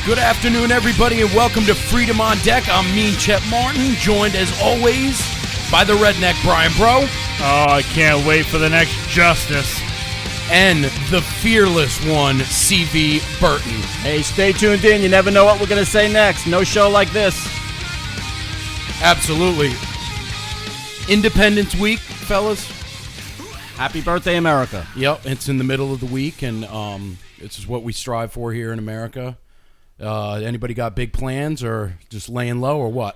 Good afternoon, everybody, and welcome to Freedom on Deck. I'm Mean Chet Martin, joined as always by the redneck Brian Breault. Oh, I can't wait for the next justice. And the fearless one, CV Berton. Hey, stay tuned in. You never know what we're going to say next. No show like this. Absolutely. Independence Week, fellas. Happy birthday, America. Yep, it's in the middle of the week, and this is what we strive for here in America. Anybody got big plans or just laying low or what?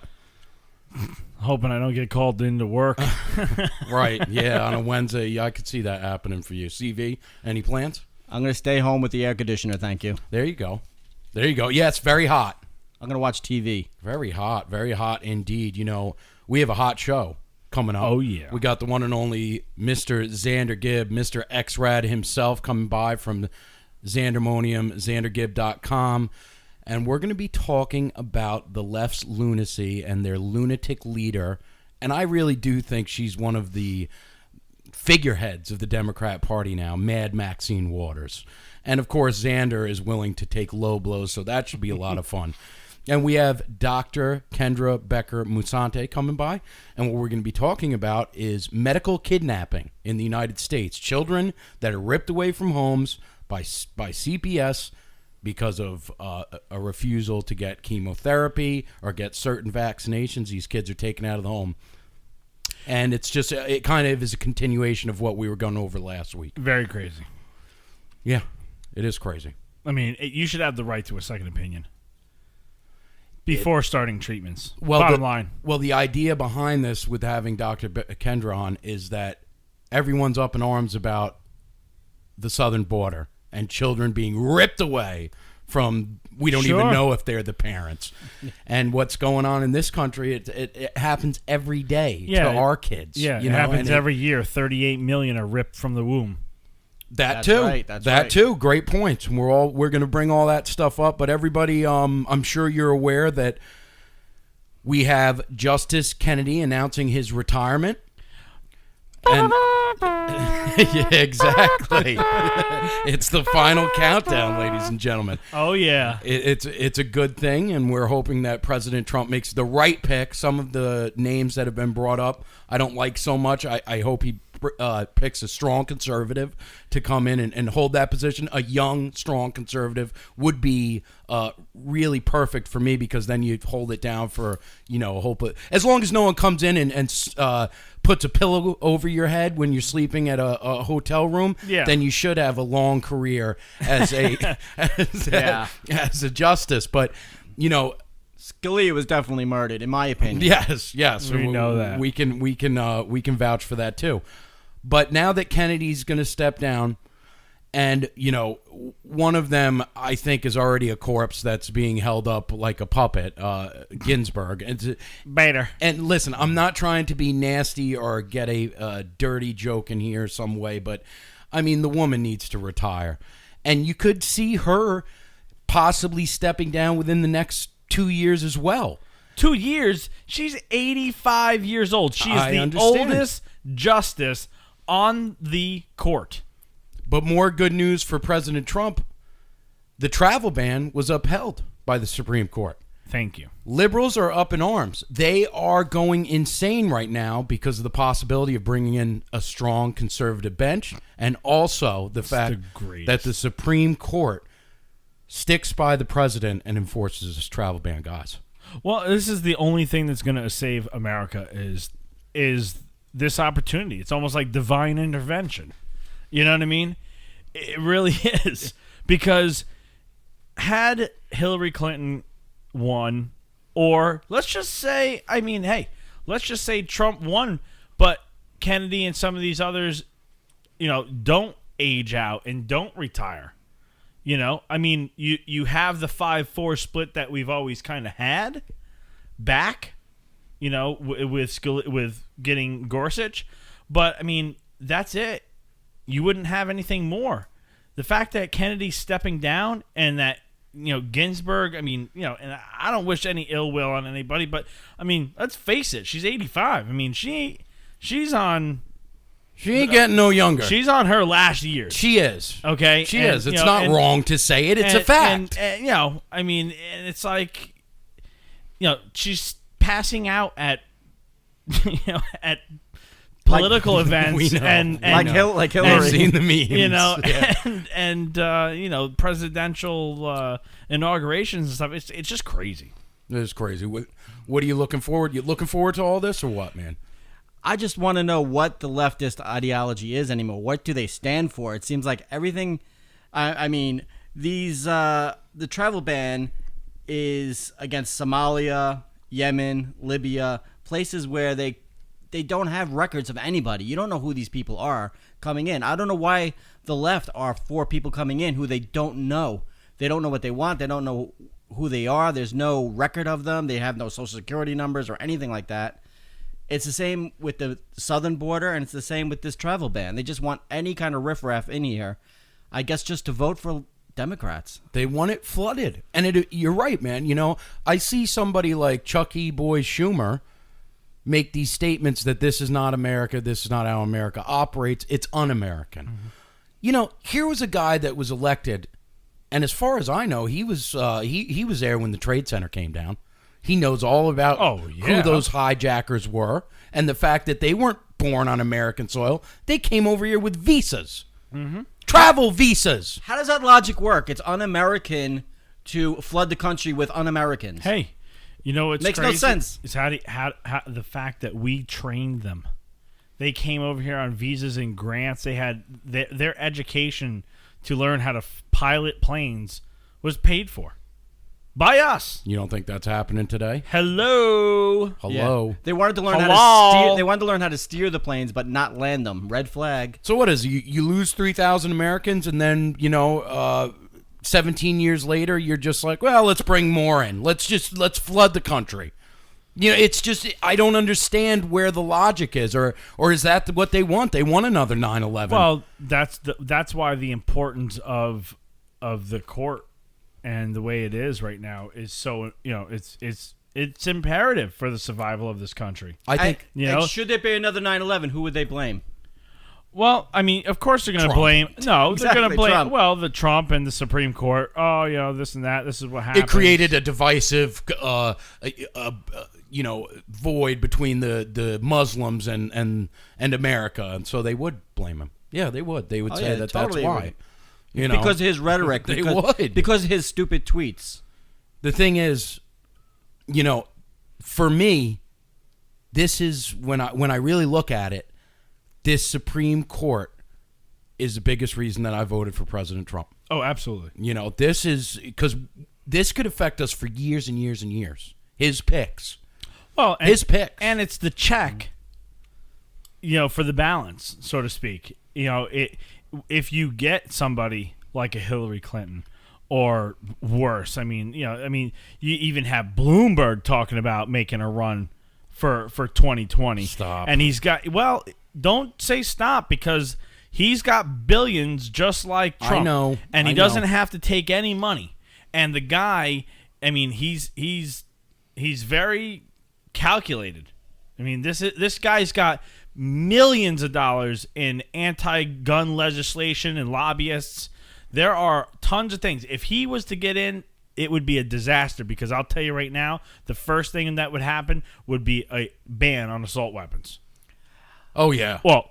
Hoping I don't get called into work. Right, yeah, on a Wednesday. I could see that happening for you. CV, any plans? I'm going to stay home with the air conditioner, thank you. There you go. There you go. Yeah, it's very hot. I'm going to watch TV. Very hot indeed. You know, we have a hot show coming up. Oh, yeah. We got the one and only Mr. Xander Gibb, Mr. X-Rad himself coming by from Xandermonium, XanderGibb.com. And we're going to be talking about the left's lunacy and their lunatic leader. And I really do think she's one of the figureheads of the Democrat Party now, Mad Maxine Waters. And, of course, Xander is willing to take low blows, so that should be a lot of fun. And we have Dr. Kendra Becker-Musante coming by. And what we're going to be talking about is medical kidnapping in the United States. Children that are ripped away from homes by CPS because of a refusal to get chemotherapy or get certain vaccinations. These kids are taken out of the home. And it's just, it kind of is a continuation of what we were going over last week. Very crazy. Yeah, it is crazy. I mean, you should have the right to a second opinion before starting treatments. Bottom line. Well, the idea behind this with having Dr. Kendra on is that everyone's up in arms about the southern border and children being ripped away from, we don't even know if they're the parents. And what's going on in this country, it happens every day to our kids. Yeah, it happens every year. 38 million are ripped from the womb. That's too. That's right. Too. Great points. And we're going to bring all that stuff up. But everybody, I'm sure you're aware that we have Justice Kennedy announcing his retirement. And yeah, exactly. It's the final countdown, ladies and gentlemen. Oh yeah, it's a good thing, and we're hoping that President Trump makes the right pick. Some of the names that have been brought up, I don't like so much. I hope he picks a strong conservative to come in and hold that position. A young, strong conservative would be really perfect for me, because then you'd hold it down for, as long as no one comes in and puts a pillow over your head when you're sleeping at a hotel room, then you should have a long career as a as a justice. But Scalia was definitely murdered, in my opinion. Yes, we know that. We can vouch for that too. But now that Kennedy's going to step down, and one of them I think is already a corpse that's being held up like a puppet, Ginsburg. And listen, I'm not trying to be nasty or get a dirty joke in here some way, but I mean, the woman needs to retire, and you could see her possibly stepping down within the next 2 years as well. 2 years? She's 85 years old. She is the oldest justice on the court. But more good news for President Trump. The travel ban was upheld by the Supreme Court. Thank you. Liberals are up in arms. They are going insane right now because of the possibility of bringing in a strong conservative bench, and also the fact that the Supreme Court sticks by the president and enforces this travel ban, guys. Well, this is the only thing that's going to save America is this opportunity. It's almost like divine intervention. You know what I mean? It really is. Because had Hillary Clinton won, or let's just say Trump won, but Kennedy and some of these others, don't age out and don't retire. I mean, you have the 5-4 split that we've always kind of had back, with getting Gorsuch. But, I mean, that's it. You wouldn't have anything more. The fact that Kennedy's stepping down and that, Ginsburg, I mean, and I don't wish any ill will on anybody, but, I mean, let's face it. She's 85. I mean, she's on She ain't getting no younger. She's on her last years. She is. Okay? She And, is. you It's know, not and- wrong to say it. It's a fact. And, I mean, and it's like, she's passing out at, at political events We know. and Like Hillary. I've seen the memes. Yeah. and presidential inaugurations and stuff. It's just crazy. It's crazy. What are you looking forward? You looking forward to all this or what, man? I just want to know what the leftist ideology is anymore. What do they stand for? It seems like everything. I mean, the travel ban is against Somalia, Yemen, Libya, places where they don't have records of anybody. You don't know who these people are coming in. I don't know why the left are for people coming in who they don't know. They don't know what they want. They don't know who they are. There's no record of them. They have no social security numbers or anything like that. It's the same with the southern border, and it's the same with this travel ban. They just want any kind of riffraff in here, I guess, just to vote for Democrats. They want it flooded. And you're right, man. I see somebody like Chucky Boy Schumer make these statements that this is not America, this is not how America operates, it's un-American. Mm-hmm. Here was a guy that was elected, and as far as I know, he was he was there when the Trade Center came down. He knows all about who those hijackers were, and the fact that they weren't born on American soil. They came over here with visas. Mm-hmm. Travel visas. How does that logic work? It's un-American to flood the country with un-Americans. Hey, what's Makes crazy no sense. is how the fact that we trained them. They came over here on visas and grants. They had their education to learn how to pilot planes was paid for by us. You don't think that's happening today? Hello. Yeah. They wanted to learn Hello? how to steer. They wanted to learn how to steer the planes, but not land them. Red flag. So what is it? You lose 3,000 Americans, and then 17 years later, you're just like, well, let's bring more in. Let's flood the country. It's just I don't understand where the logic is, or is that what they want? They want another 9/11. Well, that's why the importance of the court and the way it is right now is so it's imperative for the survival of this country. I think And should there be another 9/11, who would they blame? Well, I mean, of course they're going to Trump. blame. No, they're going Exactly, to blame. Trump. Well, the Trump and the Supreme Court. Oh, this and that. This is what happened. it created a divisive, void between the Muslims and America, and so they would blame him. Yeah, they would. They would say that totally that's why. Because of his rhetoric. They because, would. Because of his stupid tweets. The thing is, for me, this is when I really look at it, this Supreme Court is the biggest reason that I voted for President Trump. Oh, absolutely. This is because this could affect us for years and years and years. His picks. Well, his picks. And it's the check, for the balance, so to speak. If you get somebody like a Hillary Clinton or worse, you even have Bloomberg talking about making a run for 2020. Stop. And he's got, don't say stop, because he's got billions just like Trump. I know. And he I doesn't know. have to take any money. And the guy, he's very calculated. This guy's got millions of dollars in anti-gun legislation and lobbyists. There are tons of things. If he was to get in, it would be a disaster, because I'll tell you right now, the first thing that would happen would be a ban on assault weapons. Oh yeah. Well,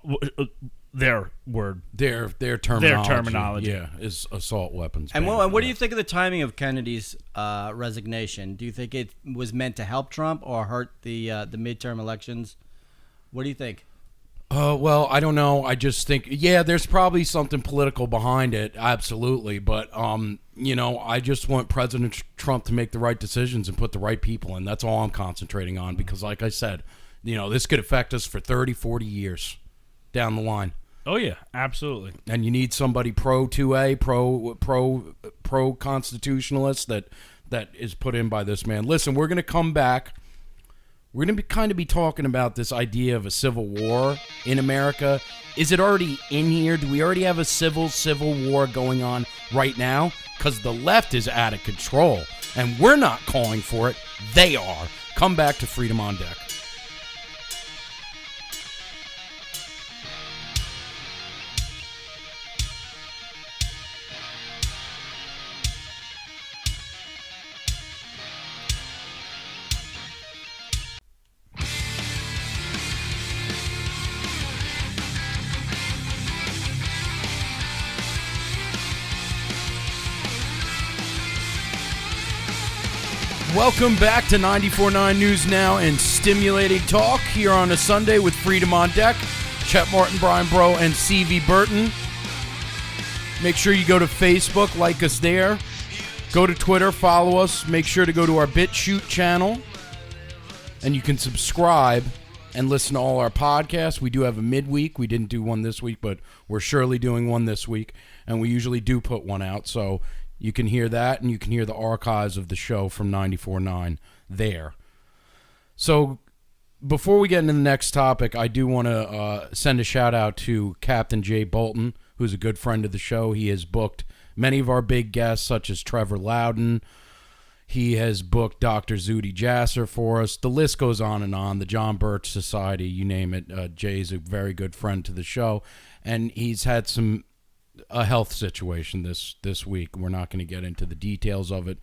their word. Their terminology. Yeah, is assault weapons. And ban. what do you think of the timing of Kennedy's resignation? Do you think it was meant to help Trump or hurt the midterm elections? What do you think? Well, I don't know. I just think, there's probably something political behind it, absolutely. But, I just want President Trump to make the right decisions and put the right people in. That's all I'm concentrating on, because, like I said, this could affect us for 30, 40 years down the line. Oh, yeah, absolutely. And you need somebody pro-2A, pro-constitutionalist that is put in by this man. Listen, we're going to come back. We're going to be talking about this idea of a civil war in America. Is it already in here? Do we already have a civil war going on right now? Because the left is out of control, and we're not calling for it. They are. Come back to Freedom on Deck. Welcome back to 94.9 News Now and Stimulating Talk here on a Sunday with Freedom on Deck. Chet Martin, Breault and CV Berton. Make sure you go to Facebook, like us there. Go to Twitter, follow us. Make sure to go to our BitChute channel. And you can subscribe and listen to all our podcasts. We do have a midweek. We didn't do one this week, but we're surely doing one this week. And we usually do put one out. So you can hear that, and you can hear the archives of the show from 94.9 there. So before we get into the next topic, I do want to send a shout-out to Captain Jay Bolton, who's a good friend of the show. He has booked many of our big guests, such as Trevor Loudon. He has booked Dr. Zudi Jasser for us. The list goes on and on. The John Birch Society, you name it. Jay's a very good friend to the show, and he's had a health situation this week. We're not going to get into the details of it,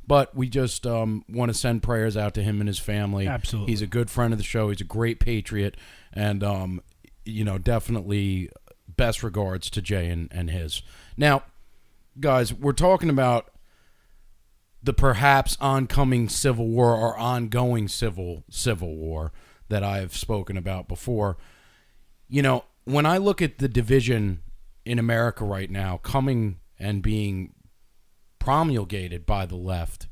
but we just want to send prayers out to him and his family. Absolutely. He's a good friend of the show. He's a great patriot, and definitely best regards to Jay and his. Now, guys, we're talking about the perhaps oncoming civil war or ongoing civil war that I have spoken about before. When I look at the division in America right now coming and being promulgated by the left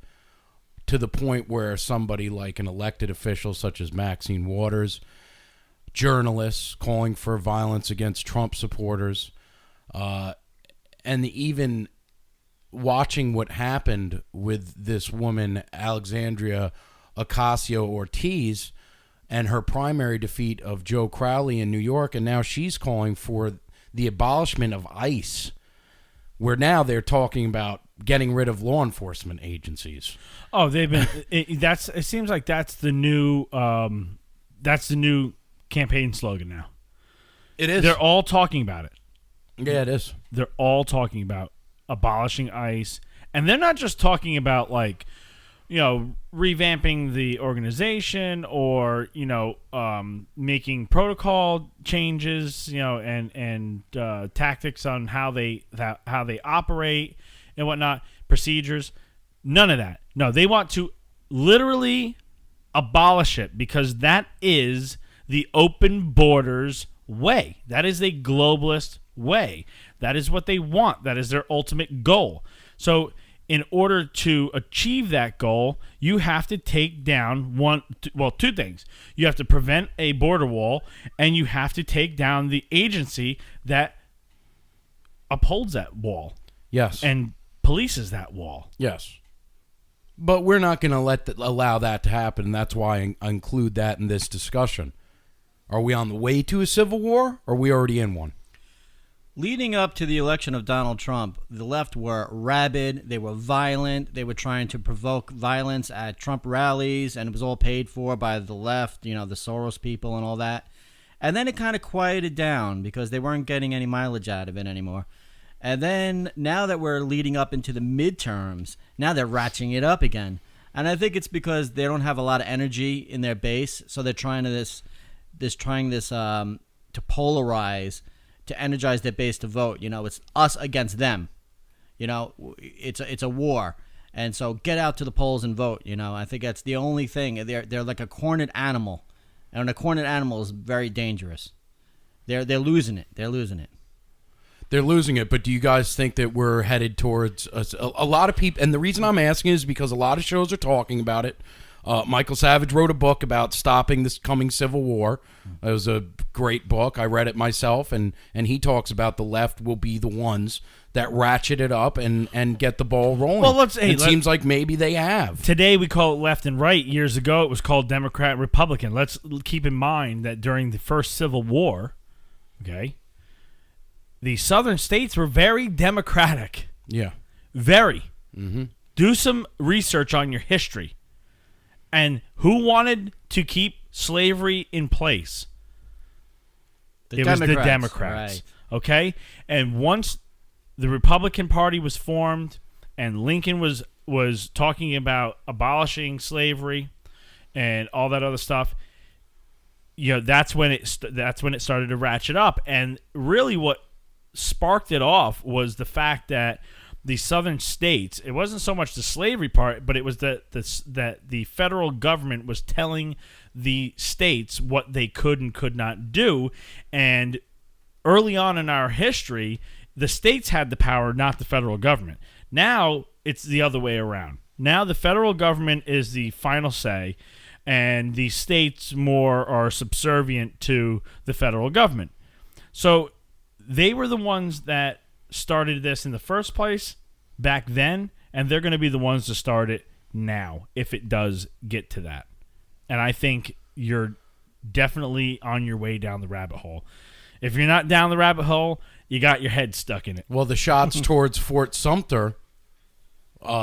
to the point where somebody like an elected official such as Maxine Waters, journalists calling for violence against Trump supporters, and even watching what happened with this woman, Alexandria Ocasio-Cortez, and her primary defeat of Joe Crowley in New York, and now she's calling for the abolishment of ICE, where now they're talking about getting rid of law enforcement agencies. Oh, they've been. It seems like that's the new campaign slogan now. It is. They're all talking about it. Yeah, it is. They're all talking about abolishing ICE, and they're not just talking about revamping the organization or making protocol changes, and tactics on how they operate and whatnot, procedures. None of that. No, they want to literally abolish it because that is the open borders way. That is a globalist way. That is what they want. That is their ultimate goal. So in order to achieve that goal, you have to take down two things. You have to prevent a border wall, and you have to take down the agency that upholds that wall. Yes. And polices that wall. Yes. But we're not going to allow that to happen, and that's why I include that in this discussion. Are we on the way to a civil war, or are we already in one? Leading up to the election of Donald Trump, the left were rabid, they were violent, they were trying to provoke violence at Trump rallies, and it was all paid for by the left, the Soros people and all that. And then it kind of quieted down because they weren't getting any mileage out of it anymore. And then now that we're leading up into the midterms, now they're ratcheting it up again. And I think it's because they don't have a lot of energy in their base, so they're trying to polarize, to energize their base to vote. It's us against them. It's a war, and so get out to the polls and vote. I think that's the only thing. They're like a cornered animal, and a cornered animal is very dangerous. They're losing it. They're losing it. They're losing it. But do you guys think that we're headed towards a lot of people? And the reason I'm asking is because a lot of shows are talking about it. Michael Savage wrote a book about stopping this coming civil war. It was a great book. I read it myself, and he talks about the left will be the ones that ratchet it up and get the ball rolling. Well, it seems like maybe they have. Today we call it left and right. Years ago it was called Democrat and Republican. Let's keep in mind that during the first Civil War, the southern states were very democratic. Yeah. Very. Mm-hmm. Do some research on your history. And who wanted to keep slavery in place? It was the Democrats. Right. Okay? And once the Republican Party was formed and Lincoln was talking about abolishing slavery and all that other stuff, that's when it started to ratchet up. And really what sparked it off was the fact that the southern states, it wasn't so much the slavery part, but it was that the federal government was telling the states what they could and could not do. And early on in our history, the states had the power, not the federal government. Now it's the other way around. Now the federal government is the final say, and the states more are subservient to the federal government. So they were the ones that started this in the first place back then, and they're going to be the ones to start it now if it does get to that. And I think you're definitely on your way down the rabbit hole. If you're not down the rabbit hole, you got your head stuck in it. Well, the shots towards Fort Sumter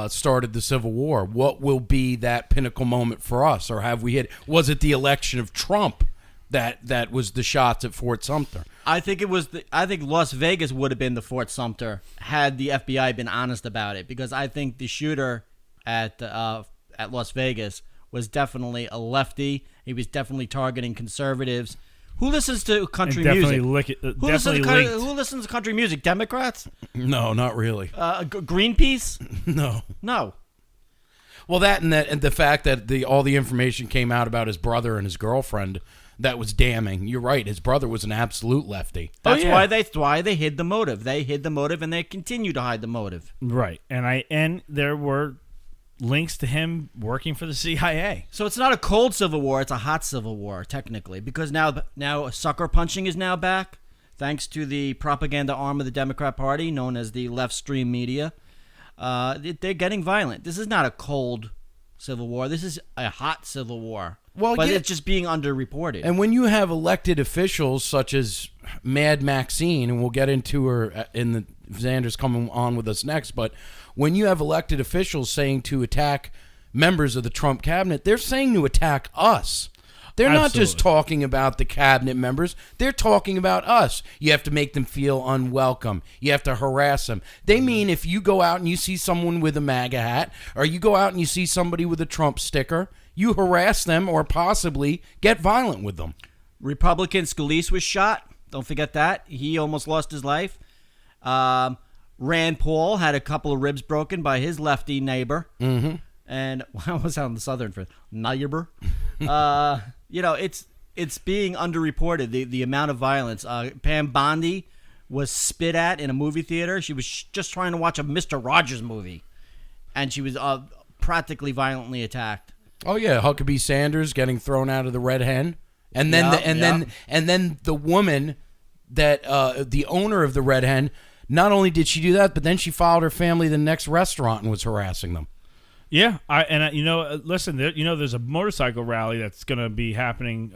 started the Civil War. What will be that pinnacle moment for us, or have we hit? Was it the election of Trump that was the shots at Fort Sumter? I think it was. I think Las Vegas would have been the Fort Sumter had the FBI been honest about it, because I think the shooter at Las Vegas was definitely a lefty. He was definitely targeting conservatives. Who listens to country music? Who listens to country music? Democrats? No, not really. Greenpeace? No. Well, and the fact that all the information came out about his brother and his girlfriend, that was damning. You're right. His brother was an absolute lefty. That's why they hid the motive. They hid the motive, and they continue to hide the motive. Right. And there were links to him working for the CIA. So it's not a cold Civil War, it's a hot Civil War, technically, because now sucker punching is now back, thanks to the propaganda arm of the Democrat Party, known as the left stream media. They're getting violent. This is not a cold Civil War. This is a hot Civil War. Well, but it's just being underreported. And when you have elected officials such as Mad Maxine, and we'll get into her Xander's coming on with us next, but when you have elected officials saying to attack members of the Trump cabinet, they're saying to attack us. They're not just talking about the cabinet members. They're talking about us. You have to make them feel unwelcome. You have to harass them. They mean if you go out and you see someone with a MAGA hat, or you go out and you see somebody with a Trump sticker, you harass them or possibly get violent with them. Republican Scalise was shot. Don't forget that. He almost lost his life. Rand Paul had a couple of ribs broken by his lefty neighbor. Mm-hmm. And I was on the southern for neighbor. It's being underreported, the amount of violence. Pam Bondi was spit at in a movie theater. She was just trying to watch a Mr. Rogers movie, and she was practically violently attacked. Oh yeah, Huckabee Sanders getting thrown out of the Red Hen, and then then the woman that the owner of the Red Hen. Not only did she do that, but then she followed her family to the next restaurant and was harassing them. Yeah, listen, there's a motorcycle rally that's going to be happening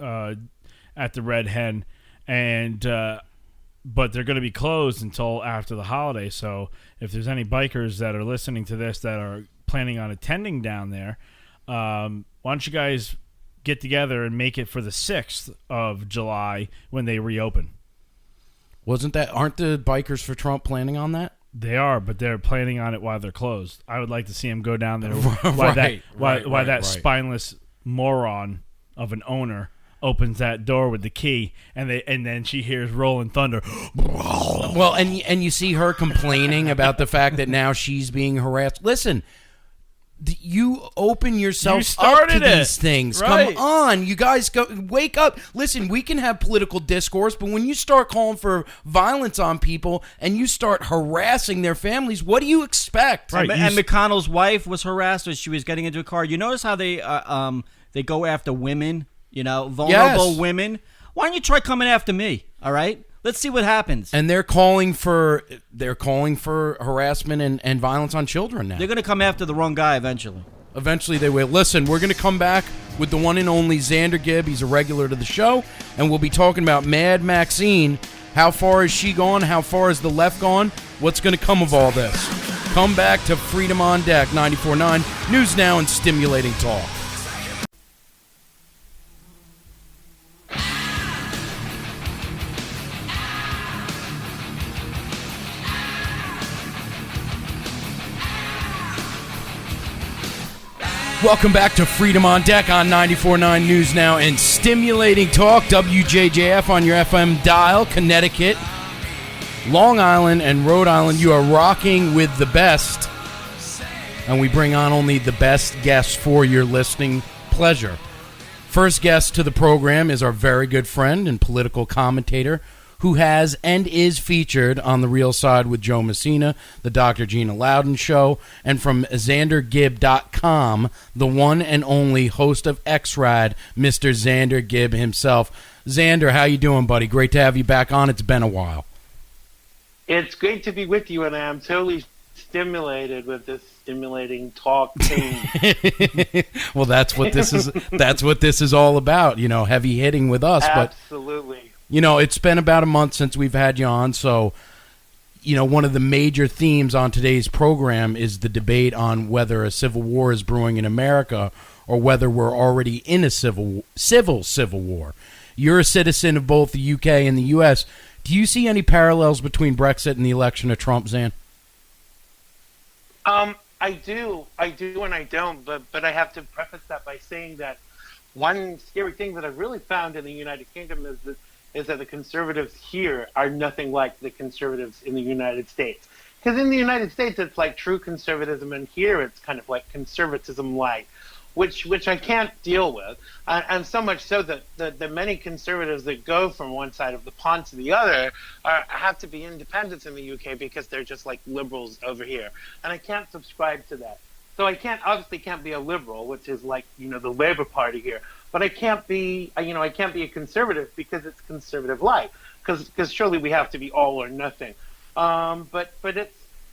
at the Red Hen, but they're going to be closed until after the holiday. So if there's any bikers that are listening to this that are planning on attending down there, why don't you guys get together and make it for the 6th of July when they reopen? Aren't the bikers for Trump planning on that? They are, but they're planning on it while they're closed. I would like to see them go down there while that spineless moron of an owner opens that door with the key, and then she hears rolling thunder. Well, and you see her complaining about the fact that now she's being harassed. Listen, you open yourself up to these things. Right. Come on, you guys, wake up. Listen, we can have political discourse, but when you start calling for violence on people and you start harassing their families, what do you expect? Right. And McConnell's wife was harassed as she was getting into a car. You notice how they go after women, vulnerable women? Why don't you try coming after me, all right? Let's see what happens. And they're calling for harassment and violence on children now. They're going to come after the wrong guy eventually. Eventually they will. Listen, we're going to come back with the one and only Xander Gibb. He's a regular to the show, and we'll be talking about Mad Maxine. How far has she gone? How far has the left gone? What's going to come of all this? Come back to Freedom on Deck, 94.9 News Now and Stimulating Talk. Welcome back to Freedom on Deck on 94.9 News Now and Stimulating Talk. WJJF on your FM dial, Connecticut. Long Island and Rhode Island. You are rocking with the best, and we bring on only the best guests for your listening pleasure. First guest to the program is our very good friend and political commentator who has and is featured on The Real Side with Joe Messina, the Dr. Gina Loudon Show, and from XanderGibb.com, the one and only host of XRAD, Mr. Xander Gibb himself. Xander, how you doing, buddy? Great to have you back on. It's been a while. It's great to be with you, and I am totally stimulated with this stimulating talk thing. Well, that's what this is. That's what this is all about. You know, heavy hitting with us. Absolutely. But you know, it's been about a month since we've had you on, so you know, one of the major themes on today's program is the debate on whether a civil war is brewing in America or whether we're already in a civil war. You're a citizen of both the UK and the US. Do you see any parallels between Brexit and the election of Trump, Zan? I do, and I don't. But I have to preface that by saying that one scary thing that I've really found in the United Kingdom is that the conservatives here are nothing like the conservatives in the United States. Because in the United States, it's like true conservatism, and here it's kind of like conservatism light, which I can't deal with. And so much so that the many conservatives that go from one side of the pond to the other have to be independents in the UK because they're just like liberals over here. And I can't subscribe to that. So I obviously can't be a liberal, which is like, you know, the Labour Party here. But I can't be a conservative because it's conservative light. Because surely we have to be all or nothing. But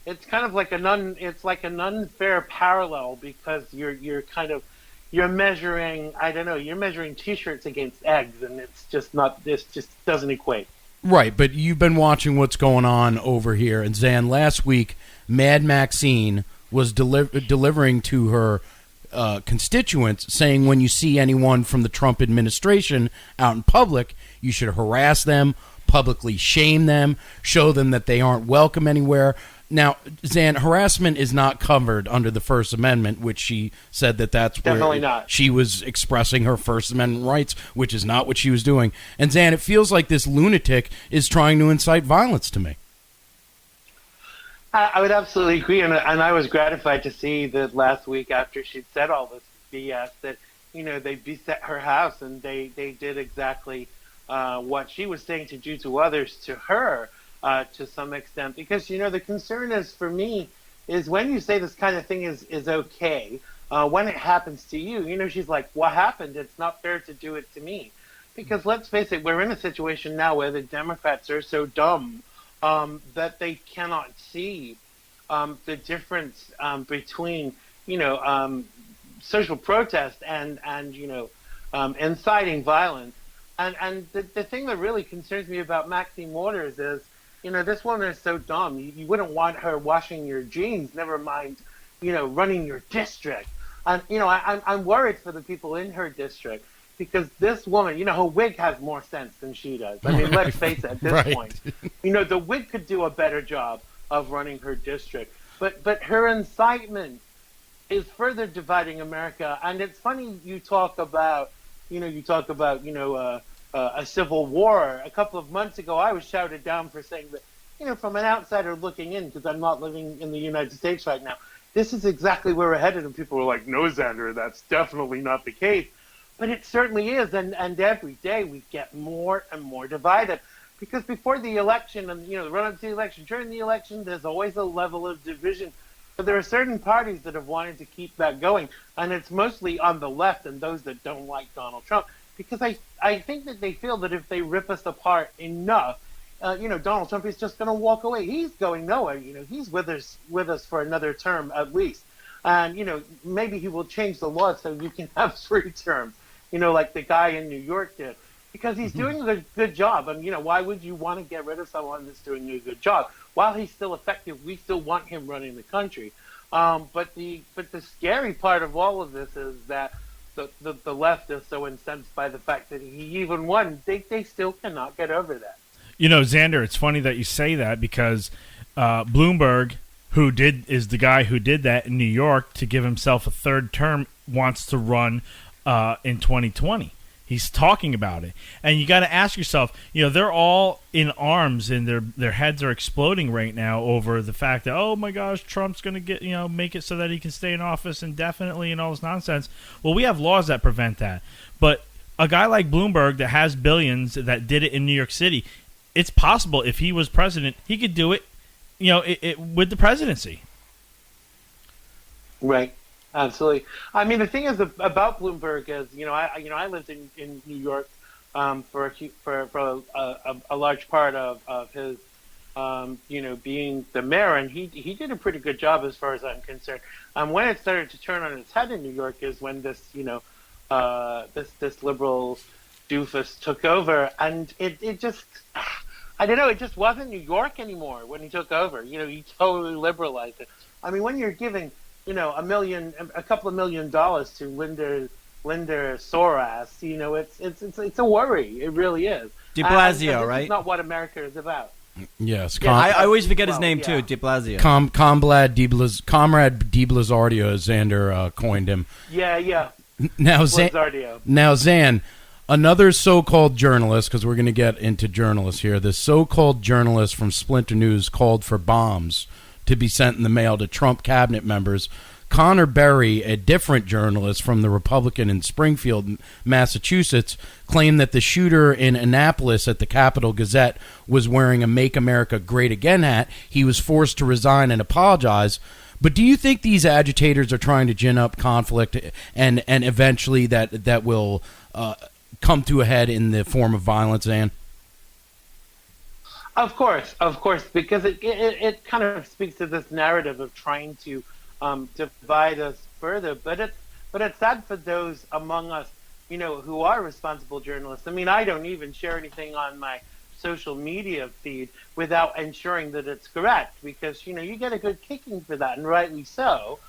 it's kind of like an unfair parallel because you're measuring, I don't know, you're measuring T-shirts against eggs, and this just doesn't equate. Right, but you've been watching what's going on over here. And Zan, last week, Mad Maxine was delivering to her constituents, saying when you see anyone from the Trump administration out in public, you should harass them, publicly shame them, show them that they aren't welcome anywhere. Now, Zan, harassment is not covered under the First Amendment, which she said that's definitely where not. She was expressing her First Amendment rights, which is not what she was doing. And Zan, it feels like this lunatic is trying to incite violence to me. I would absolutely agree, and I was gratified to see that last week after she'd said all this BS that, you know, they beset her house and they did exactly what she was saying to do to others to her to some extent. Because, you know, the concern is for me is when you say this kind of thing is okay, when it happens to you, you know, she's like, what happened? It's not fair to do it to me. Because let's face it, we're in a situation now where the Democrats are so dumb that they cannot see the difference between, you know, social protest and you know, inciting violence. And the thing that really concerns me about Maxine Waters is, you know, this woman is so dumb. You wouldn't want her washing your jeans, never mind, you know, running your district. And, you know, I'm worried for the people in her district. Because this woman, you know, her wig has more sense than she does. I mean, let's face it, at this point. You know, the wig could do a better job of running her district. But her incitement is further dividing America. And it's funny you talk about a civil war. A couple of months ago, I was shouted down for saying that, you know, from an outsider looking in, because I'm not living in the United States right now, this is exactly where we're headed. And people were like, no, Xander, that's definitely not the case. But it certainly is, and every day we get more and more divided. Because before the election and, you know, the run-up to the election, during the election, there's always a level of division. But there are certain parties that have wanted to keep that going, and it's mostly on the left and those that don't like Donald Trump. Because I think that they feel that if they rip us apart enough, you know, Donald Trump is just going to walk away. He's going nowhere. You know, he's with us for another term at least. And, you know, maybe he will change the law so you can have 3 terms. You know, like the guy in New York did, because he's doing a good job. And, you know, why would you want to get rid of someone that's doing a good job? While he's still effective, we still want him running the country. But the scary part of all of this is that the left is so incensed by the fact that he even won. They still cannot get over that. You know, Xander, it's funny that you say that because Bloomberg, is the guy who did that in New York to give himself a 3rd term, wants to run in 2020. He's talking about it. And you got to ask yourself, they're all in arms and their heads are exploding right now over the fact that, oh my gosh, Trump's going to get, make it so that he can stay in office indefinitely and all this nonsense. Well, we have laws that prevent that. But a guy like Bloomberg that has billions that did it in New York City, it's possible if he was president, he could do it, with the presidency. Right. Absolutely. I mean, the thing is about Bloomberg is, I lived in New York for a large part of his, being the mayor, and he did a pretty good job as far as I'm concerned. When it started to turn on its head in New York is when this, this liberal doofus took over, and it just, I don't know, it just wasn't New York anymore when he took over. He totally liberalized it. I mean, when you're giving a couple of $1 million to Linda Soras, it's a worry. It really is. De Blasio, and this right? is not what America is about. Yes. I always forget his name too. De Blasio. Comrade De Blasardio, as Xander coined him. Yeah. Now, Blasardio. Another so-called journalist, because we're going to get into journalists here. This so-called journalist from Splinter News called for bombs to be sent in the mail to Trump cabinet members. Connor Berry, a different journalist from the Republican in Springfield, Massachusetts, claimed that the shooter in Annapolis at the Capital Gazette was wearing a Make America Great Again hat. He was forced to resign and apologize. But do you think these agitators are trying to gin up conflict and eventually that will come to a head in the form of violence, Ann? Of course, because it kind of speaks to this narrative of trying to divide us further. But it's sad for those among us, who are responsible journalists. I mean, I don't even share anything on my social media feed without ensuring that it's correct, because you get a good kicking for that, and rightly so.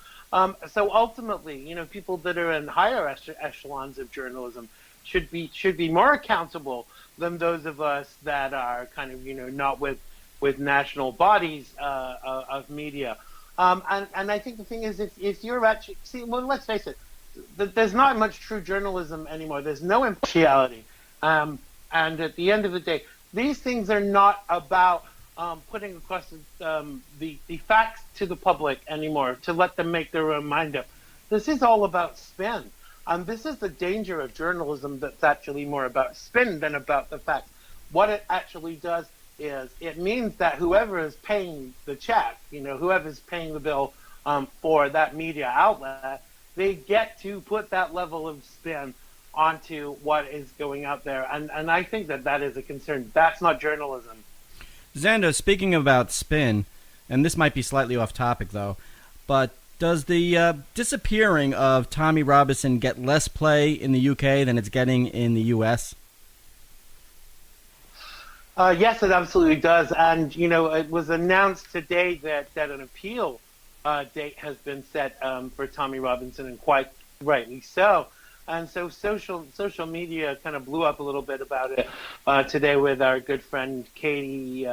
So ultimately, people that are in higher echelons of journalism should be more accountable than those of us that are kind of not with national bodies of media. And I think the thing is, if you're actually let's face it, there's not much true journalism anymore. There's no impartiality. And at the end of the day, these things are not about putting across the facts to the public anymore to let them make their own mind up. This is all about spin. This is the danger of journalism that's actually more about spin than about the facts. What it actually does is it means that whoever is paying the check, whoever's paying the bill for that media outlet, they get to put that level of spin onto what is going out there. And I think that is a concern. That's not journalism. Xander, speaking about spin, and this might be slightly off topic though, but does the disappearing of Tommy Robinson get less play in the UK than it's getting in the US? Yes, it absolutely does. And, it was announced today that an appeal date has been set for Tommy Robinson, and quite rightly so. And so social media kind of blew up a little bit about it today with our good friend Katie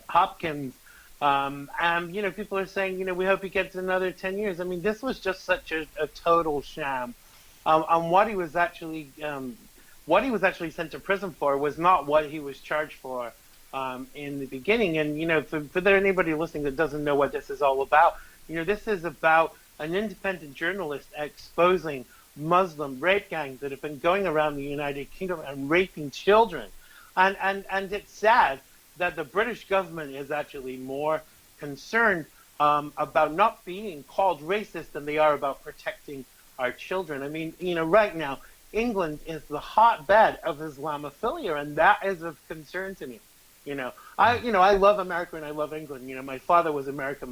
Hopkins. And people are saying, we hope he gets another 10 years. I mean, this was just such a total sham. And what he was actually sent to prison for was not what he was charged for in the beginning. And for anybody listening that doesn't know what this is all about, this is about an independent journalist exposing Muslim rape gangs that have been going around the United Kingdom and raping children. And it's sad that the British government is actually more concerned about not being called racist than they are about protecting our children. I mean, right now, England is the hotbed of Islamophilia, and that is of concern to me. I love America and I love England. My father was American,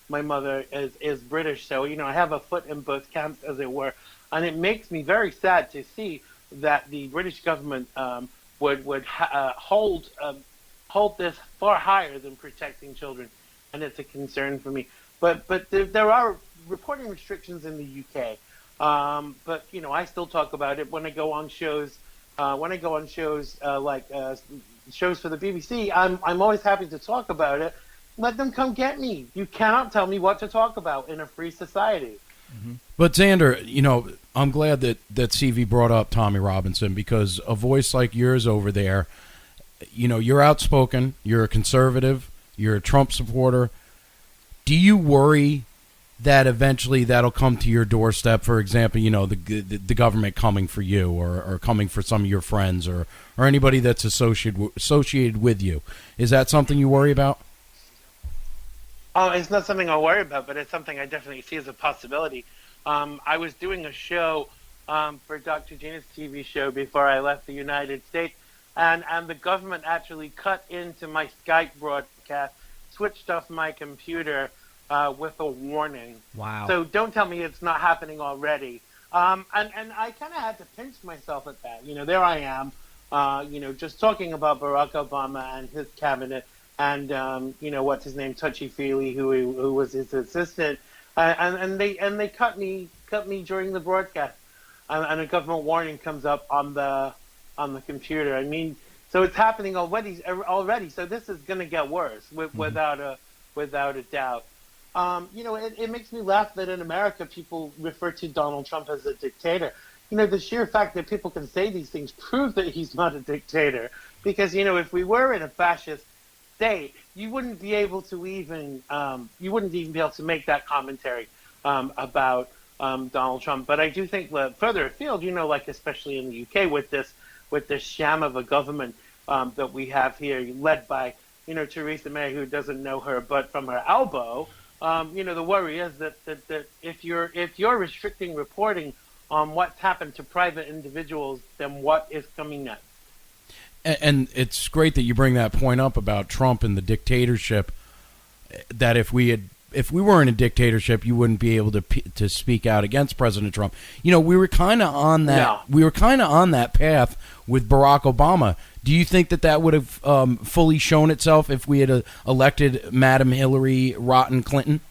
my mother is British, so I have a foot in both camps, as it were. And it makes me very sad to see that the British government would hold this far higher than protecting children, and it's a concern for me. But there are reporting restrictions in the UK. But I still talk about it when I go on shows. When I go on shows like shows for the BBC, I'm always happy to talk about it. Let them come get me. You cannot tell me what to talk about in a free society. Mm-hmm. But Xander, I'm glad that CV brought up Tommy Robinson, because a voice like yours over there, you're outspoken, you're a conservative, you're a Trump supporter. Do you worry that eventually that'll come to your doorstep? For example, the government coming for you, or coming for some of your friends, or anybody that's associated with you. Is that something you worry about? It's not something I worry about, but it's something I definitely see as a possibility. I was doing a show for Dr. Gina's TV show before I left the United States, and the government actually cut into my Skype broadcast, switched off my computer with a warning. Wow. So don't tell me it's not happening already. And I kind of had to pinch myself at that. There I am, just talking about Barack Obama and his cabinet, and what's his name, Touchy-Feely, who was his assistant, and they cut me during the broadcast, and a government warning comes up on the computer. I mean, so it's happening already. So this is going to get worse, without a doubt. It makes me laugh that in America people refer to Donald Trump as a dictator. The sheer fact that people can say these things proves that he's not a dictator. Because if we were in a fascist state, you wouldn't be able to even be able to make that commentary about Donald Trump. But I do think that further afield, like especially in the UK with this sham of a government that we have here, led by Theresa May, who doesn't know her but from her elbow. The worry is that if you're restricting reporting on what's happened to private individuals, then what is coming next? And it's great that you bring that point up about Trump and the dictatorship. That if we were in a dictatorship, you wouldn't be able to speak out against President Trump. We were kind of on that. No. We were kind of on that path with Barack Obama. Do you think that would have fully shown itself if we had elected Madam Hillary Rotten Clinton?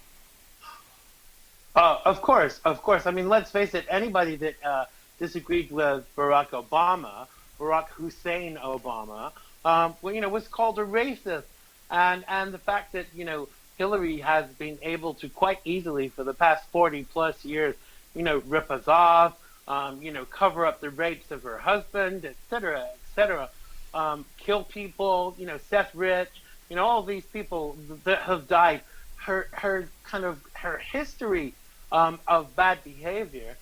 Of course. I mean, let's face it. Anybody that disagreed with Barack Hussein Obama, was called a racist, and the fact that Hillary has been able to quite easily for the past 40 plus years, rip us off, cover up the rapes of her husband, etc., kill people, Seth Rich, all these people that have died. Her history of bad behavior.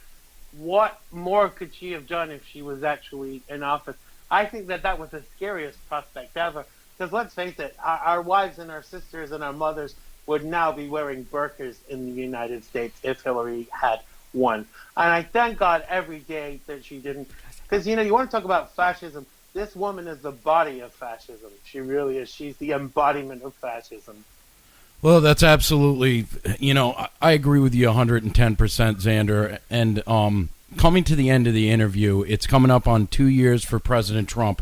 What more could she have done if she was actually in office? I think that was the scariest prospect ever. Because let's face it, our wives and our sisters and our mothers would now be wearing burqas in the United States if Hillary had won. And I thank God every day that she didn't. Because, you want to talk about fascism. This woman is the body of fascism. She really is. She's the embodiment of fascism. Well, that's absolutely, I agree with you 110%, Xander. And coming to the end of the interview, it's coming up on 2 years for President Trump.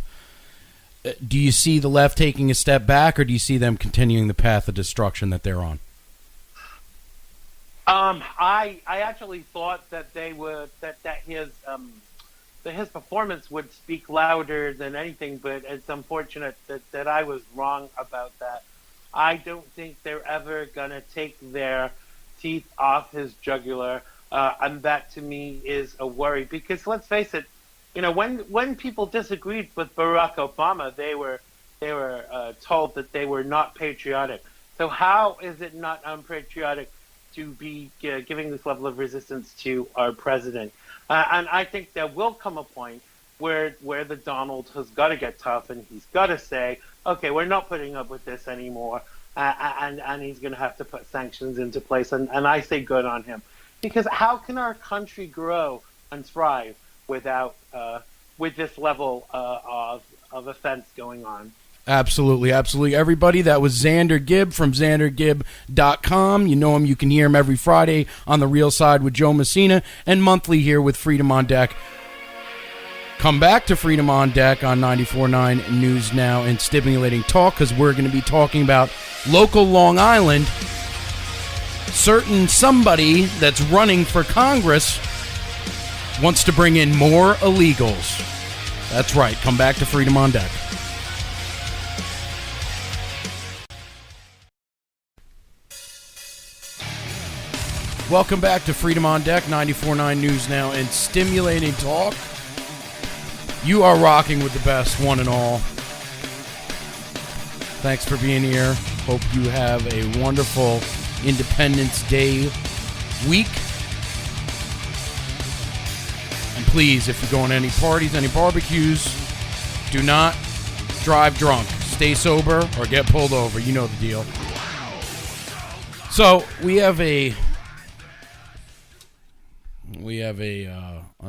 Do you see the left taking a step back, or do you see them continuing the path of destruction that they're on? I actually thought that they would that his performance would speak louder than anything, but it's unfortunate that I was wrong about that. I don't think they're ever gonna take their teeth off his jugular, and that to me is a worry. Because let's face it, when people disagreed with Barack Obama, they were told that they were not patriotic. So how is it not unpatriotic to be giving this level of resistance to our president? And I think there will come a point where the Donald has got to get tough, and he's got to say, okay, we're not putting up with this anymore, and he's going to have to put sanctions into place. And I say good on him, because how can our country grow and thrive without with this level of offense going on? Absolutely, absolutely. Everybody, that was Xander Gibb from XanderGibb.com. You know him. You can hear him every Friday on The Real Side with Joe Messina, and monthly here with Freedom on Deck. Come back to Freedom on Deck on 94.9 News Now and Stimulating Talk, because we're going to be talking about local Long Island. Certain somebody that's running for Congress wants to bring in more illegals. That's right. Come back to Freedom on Deck. Welcome back to Freedom on Deck, 94.9 News Now, and stimulating talk. You are rocking with the best, one and all. Thanks for being here. Hope you have a wonderful Independence Day week. And please, if you're going to any parties, any barbecues, do not drive drunk. Stay sober or get pulled over. You know the deal. So we have a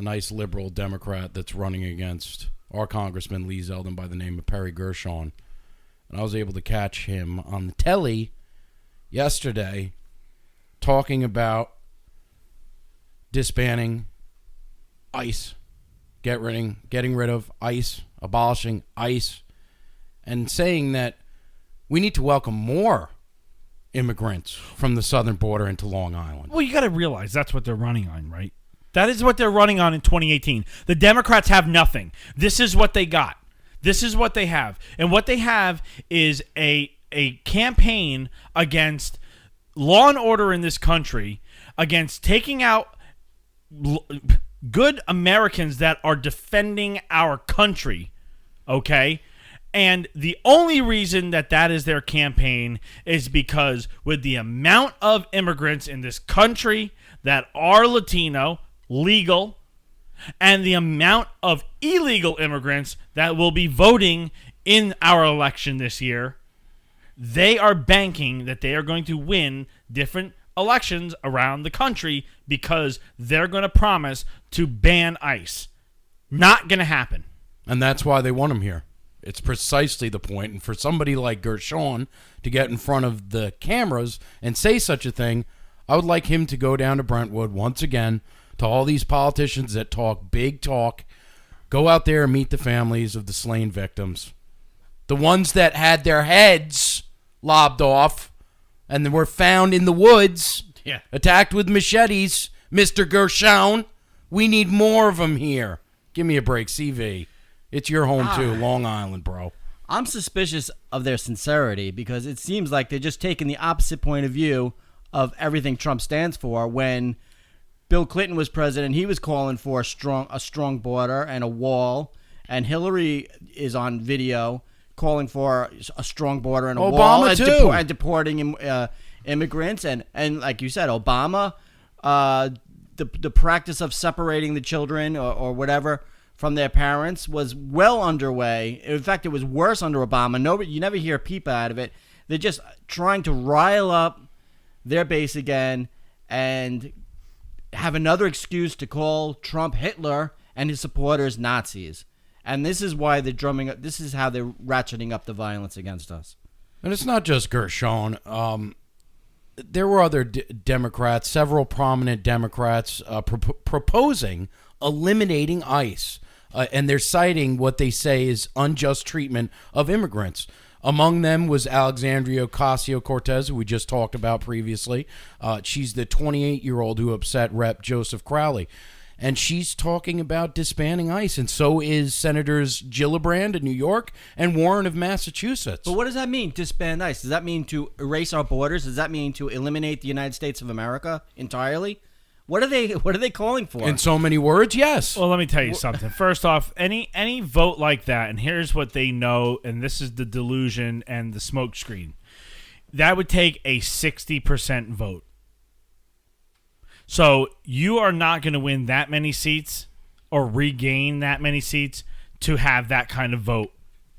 nice liberal Democrat that's running against our Congressman Lee Zeldin by the name of Perry Gershon. And I was able to catch him on the telly yesterday talking about disbanding ICE, getting rid of ICE, abolishing ICE, and saying that we need to welcome more immigrants from the southern border into Long Island. Well, you got to realize that's what they're running on, right? That is what they're running on in 2018. The Democrats have nothing. This is what they got. This is what they have. And what they have is a campaign against law and order in this country, against taking out good Americans that are defending our country, okay? And the only reason that is their campaign is because with the amount of immigrants in this country that are Latino, legal, and the amount of illegal immigrants that will be voting in our election this year, they are banking that they are going to win different elections around the country because they're going to promise to ban ICE. Not going to happen. And that's why they want him here. It's precisely the point. And for somebody like Gershon to get in front of the cameras and say such a thing, I would like him to go down to Brentwood once again, to all these politicians that talk big talk, go out there and meet the families of the slain victims. The ones that had their heads lobbed off and were found in the woods, attacked with machetes. Mr. Gershon, we need more of them here. Give me a break, CV. It's your home too, Long Island, bro. I'm suspicious of their sincerity because it seems like they're just taking the opposite point of view of everything Trump stands for. When Bill Clinton was president, he was calling for a strong border and a wall, and Hillary is on video calling for a strong border and a wall, Obama too, and deporting immigrants, and like you said, Obama, the practice of separating the children or whatever from their parents was well underway. In fact, it was worse under Obama. You never hear a peep out of it. They're just trying to rile up their base again and have another excuse to call Trump Hitler and his supporters Nazis. And this is why they're drumming up. This is how they're ratcheting up the violence against us. And it's not just Gershon. There were other Democrats, several prominent Democrats proposing eliminating ICE. And they're citing what they say is unjust treatment of immigrants. Among them was Alexandria Ocasio-Cortez, who we just talked about previously. She's the 28-year-old who upset Rep. Joseph Crowley. And she's talking about disbanding ICE, and so is Senators Gillibrand of New York and Warren of Massachusetts. But what does that mean, disband ICE? Does that mean to erase our borders? Does that mean to eliminate the United States of America entirely? What are they calling for? In so many words, yes. Well, let me tell you something. First off, any vote like that, and here's what they know, and this is the delusion and the smokescreen. That would take a 60% vote. So you are not going to win that many seats or regain that many seats to have that kind of vote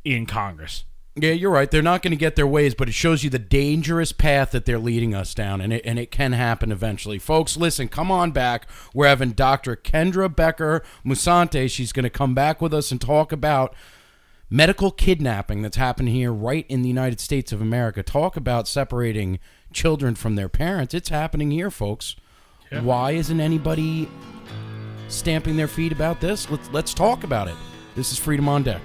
in Congress. Yeah, you're right. They're not going to get their ways, but it shows you the dangerous path that they're leading us down, and it can happen eventually. Folks, listen, come on back. We're having Dr. Kendra Becker-Musante. She's going to come back with us and talk about medical kidnapping that's happening here right in the United States of America. Talk about separating children from their parents. It's happening here, folks. Yeah. Why isn't anybody stamping their feet about this? Let's talk about it. This is Freedom on Deck.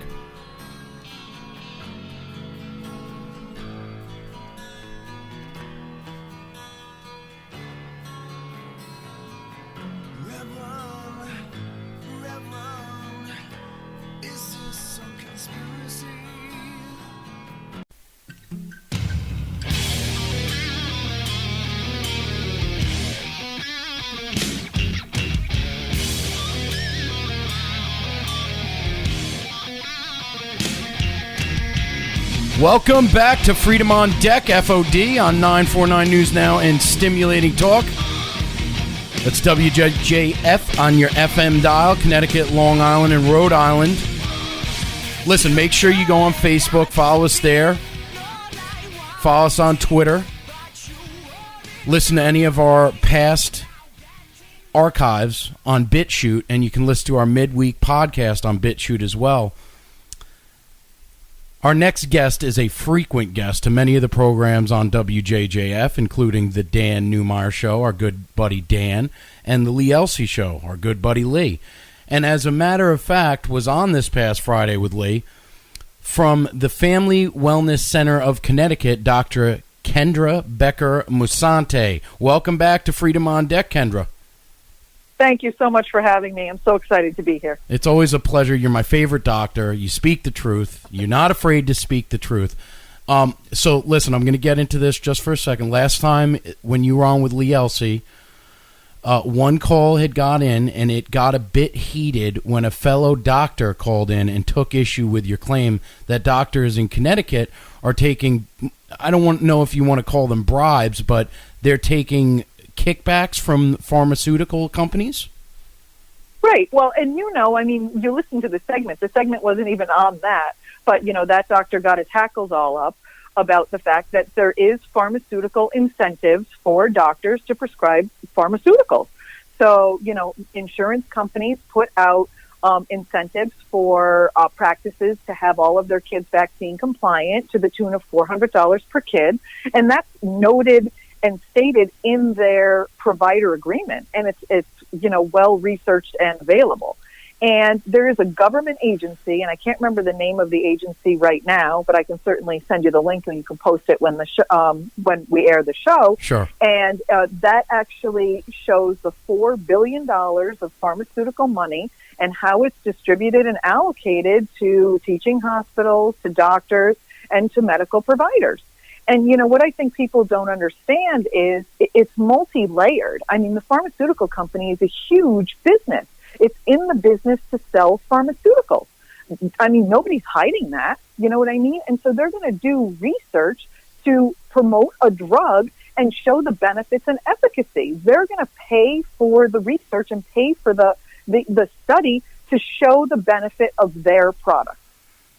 Welcome back to Freedom on Deck, FOD, on 949 News Now and Stimulating Talk. That's WJJF on your FM dial, Connecticut, Long Island, and Rhode Island. Listen, make sure you go on Facebook, follow us there. Follow us on Twitter. Listen to any of our past archives on BitChute, and you can listen to our midweek podcast on BitChute as well. Our next guest is a frequent guest to many of the programs on WJJF, including the Dan Newmeyer Show, our good buddy Dan, and the Lee Elsey Show, our good buddy Lee. And as a matter of fact, was on this past Friday with Lee from the Family Wellness Center of Connecticut, Dr. Kendra Becker-Musante. Welcome back to Freedom on Deck, Kendra. Thank you so much for having me. I'm so excited to be here. It's always a pleasure. You're my favorite doctor. You speak the truth. You're not afraid to speak the truth. So, listen, I'm going to get into this just for a second. Last time when you were on with Lee Elsey, one call had got in, and it got a bit heated when a fellow doctor called in and took issue with your claim that doctors in Connecticut are taking, I don't know if you want to call them bribes, but they're taking kickbacks from pharmaceutical companies? Right. Well, and you listen to the segment. The segment wasn't even on that. But, that doctor got his hackles all up about the fact that there is pharmaceutical incentives for doctors to prescribe pharmaceuticals. So, insurance companies put out incentives for practices to have all of their kids vaccine compliant to the tune of $400 per kid. And that's noted and stated in their provider agreement, and it's well researched and available. And there is a government agency, and I can't remember the name of the agency right now, but I can certainly send you the link, and you can post it when when we air the show. Sure. And that actually shows the $4 billion of pharmaceutical money and how it's distributed and allocated to teaching hospitals, to doctors, and to medical providers. And, what I think people don't understand is it's multi-layered. I mean, the pharmaceutical company is a huge business. It's in the business to sell pharmaceuticals. I mean, nobody's hiding that. You know what I mean? And so they're going to do research to promote a drug and show the benefits and efficacy. They're going to pay for the research and pay for the study to show the benefit of their product.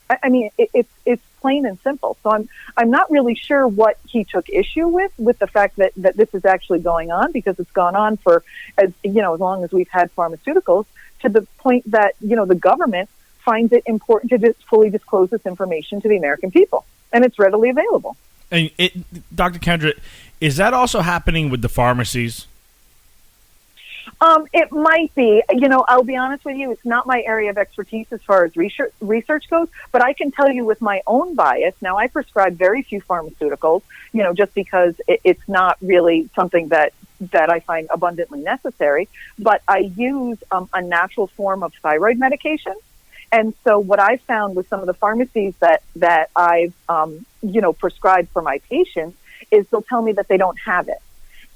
I mean, it's plain and simple. So I'm not really sure what he took issue with the fact that this is actually going on, because it's gone on for as long as we've had pharmaceuticals, to the point that the government finds it important to just fully disclose this information to the American people, and it's readily available. And Dr. Kendra, is that also happening with the pharmacies? It might be. I'll be honest with you, it's not my area of expertise as far as research goes, but I can tell you with my own bias. Now, I prescribe very few pharmaceuticals, just because it's not really something that I find abundantly necessary, but I use a natural form of thyroid medication. And so what I found with some of the pharmacies that I've, prescribed for my patients is they'll tell me that they don't have it.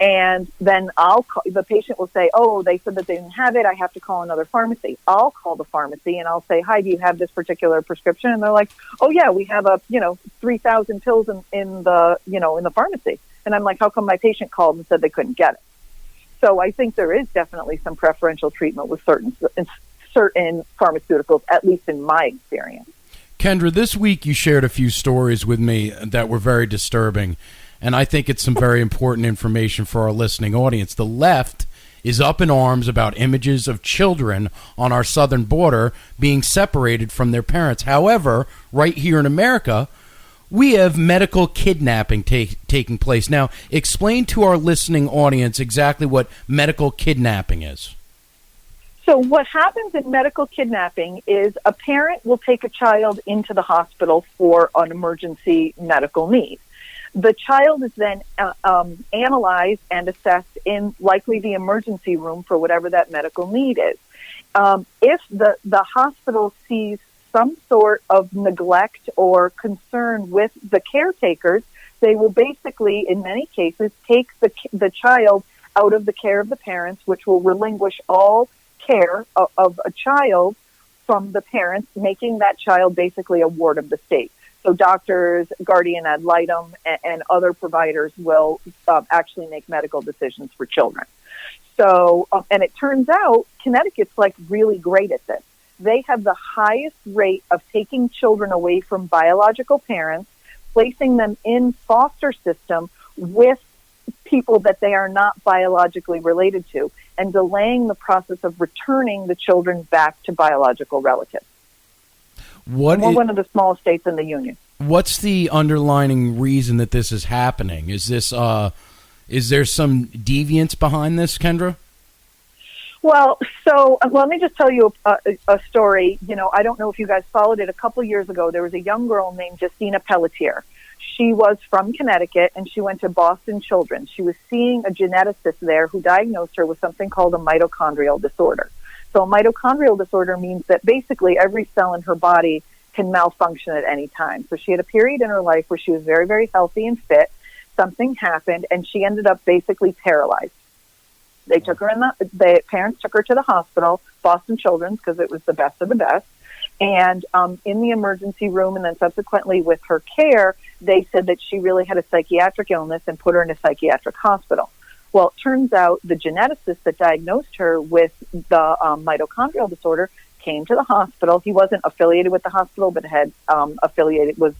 And then the patient will say, oh, they said that they didn't have it. I have to call another pharmacy. I'll call the pharmacy and I'll say, hi, do you have this particular prescription? And they're like, oh yeah, we have 3,000 pills in the pharmacy. And I'm like, how come my patient called and said they couldn't get it? So I think there is definitely some preferential treatment with certain pharmaceuticals, at least in my experience. Kendra, this week you shared a few stories with me that were very disturbing. And I think it's some very important information for our listening audience. The left is up in arms about images of children on our southern border being separated from their parents. However, right here in America, we have medical kidnapping taking place. Now, explain to our listening audience exactly what medical kidnapping is. So what happens in medical kidnapping is a parent will take a child into the hospital for an emergency medical need. The child is then analyzed and assessed in likely the emergency room for whatever that medical need is. If the hospital sees some sort of neglect or concern with the caretakers, they will basically, in many cases, take the child out of the care of the parents, which will relinquish all care of a child from the parents, making that child basically a ward of the state. So doctors, guardian ad litem, and other providers will actually make medical decisions for children. So, and it turns out Connecticut's like really great at this. They have the highest rate of taking children away from biological parents, placing them in foster system with people that they are not biologically related to, and delaying the process of returning the children back to biological relatives. We're one of the smallest states in the union. What's the underlying reason that this is happening? Is this is there some deviance behind this, Kendra? Well, so let me just tell you a story. You know, I don't know if you guys followed it. A couple years ago, there was a young girl named Justina Pelletier. She was from Connecticut, and she went to Boston Children's. She was seeing a geneticist there who diagnosed her with something called a mitochondrial disorder. So a mitochondrial disorder means that basically every cell in her body can malfunction at any time. So she had a period in her life where she was very, very healthy and fit. Something happened, and she ended up basically paralyzed. They took her the parents took her to the hospital, Boston Children's, because it was the best of the best. And in the emergency room, and then subsequently with her care, they said that she really had a psychiatric illness and put her in a psychiatric hospital. Well, it turns out the geneticist that diagnosed her with the mitochondrial disorder came to the hospital. He wasn't affiliated with the hospital, but had was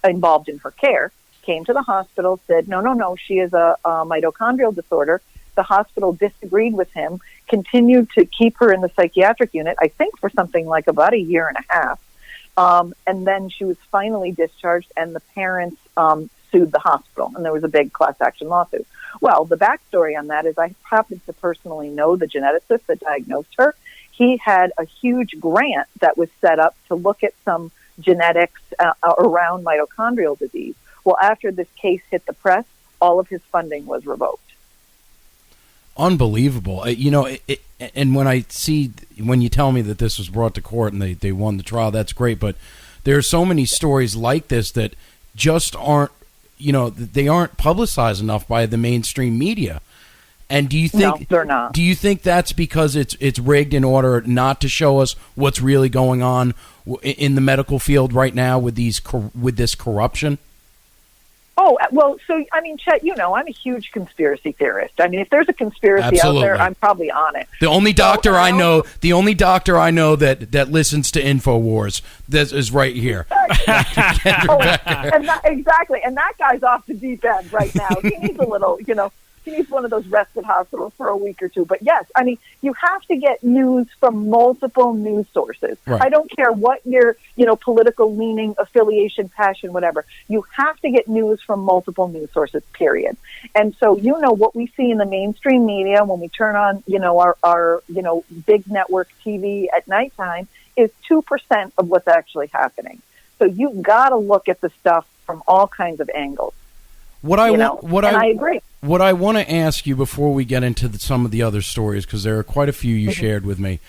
involved in her care. Came to the hospital, said, no, she has a mitochondrial disorder. The hospital disagreed with him, continued to keep her in the psychiatric unit, I think for something like about a year and a half. And then she was finally discharged, and the parents sued the hospital, and there was a big class action lawsuit. Well, the backstory on that is I happen to personally know the geneticist that diagnosed her. He had a huge grant that was set up to look at some genetics around mitochondrial disease. Well, after this case hit the press, all of his funding was revoked. Unbelievable. You know, and when you tell me that this was brought to court and they won the trial, that's great. But there are so many stories like this that just aren't, they aren't publicized enough by the mainstream media. And do you think no, they're not? Do you think that's because it's rigged in order not to show us what's really going on in the medical field right now with this corruption? Oh, well, so, I mean, Chet, I'm a huge conspiracy theorist. I mean, if there's a conspiracy Absolutely. out there, I'm probably on it. The only doctor I know that listens to InfoWars that is right here. Exactly. And that guy's off the deep end right now. He needs a little, he needs one of those rested hospitals for a week or two. But yes, I mean, you have to get news from multiple news sources. Right. I don't care what your, political leaning, affiliation, passion, whatever. You have to get news from multiple news sources, period. And so, what we see in the mainstream media when we turn on, our big network TV at nighttime is 2% of what's actually happening. So you've got to look at the stuff from all kinds of angles. I agree. What I want to ask you before we get into some of the other stories, because there are quite a few you shared with me,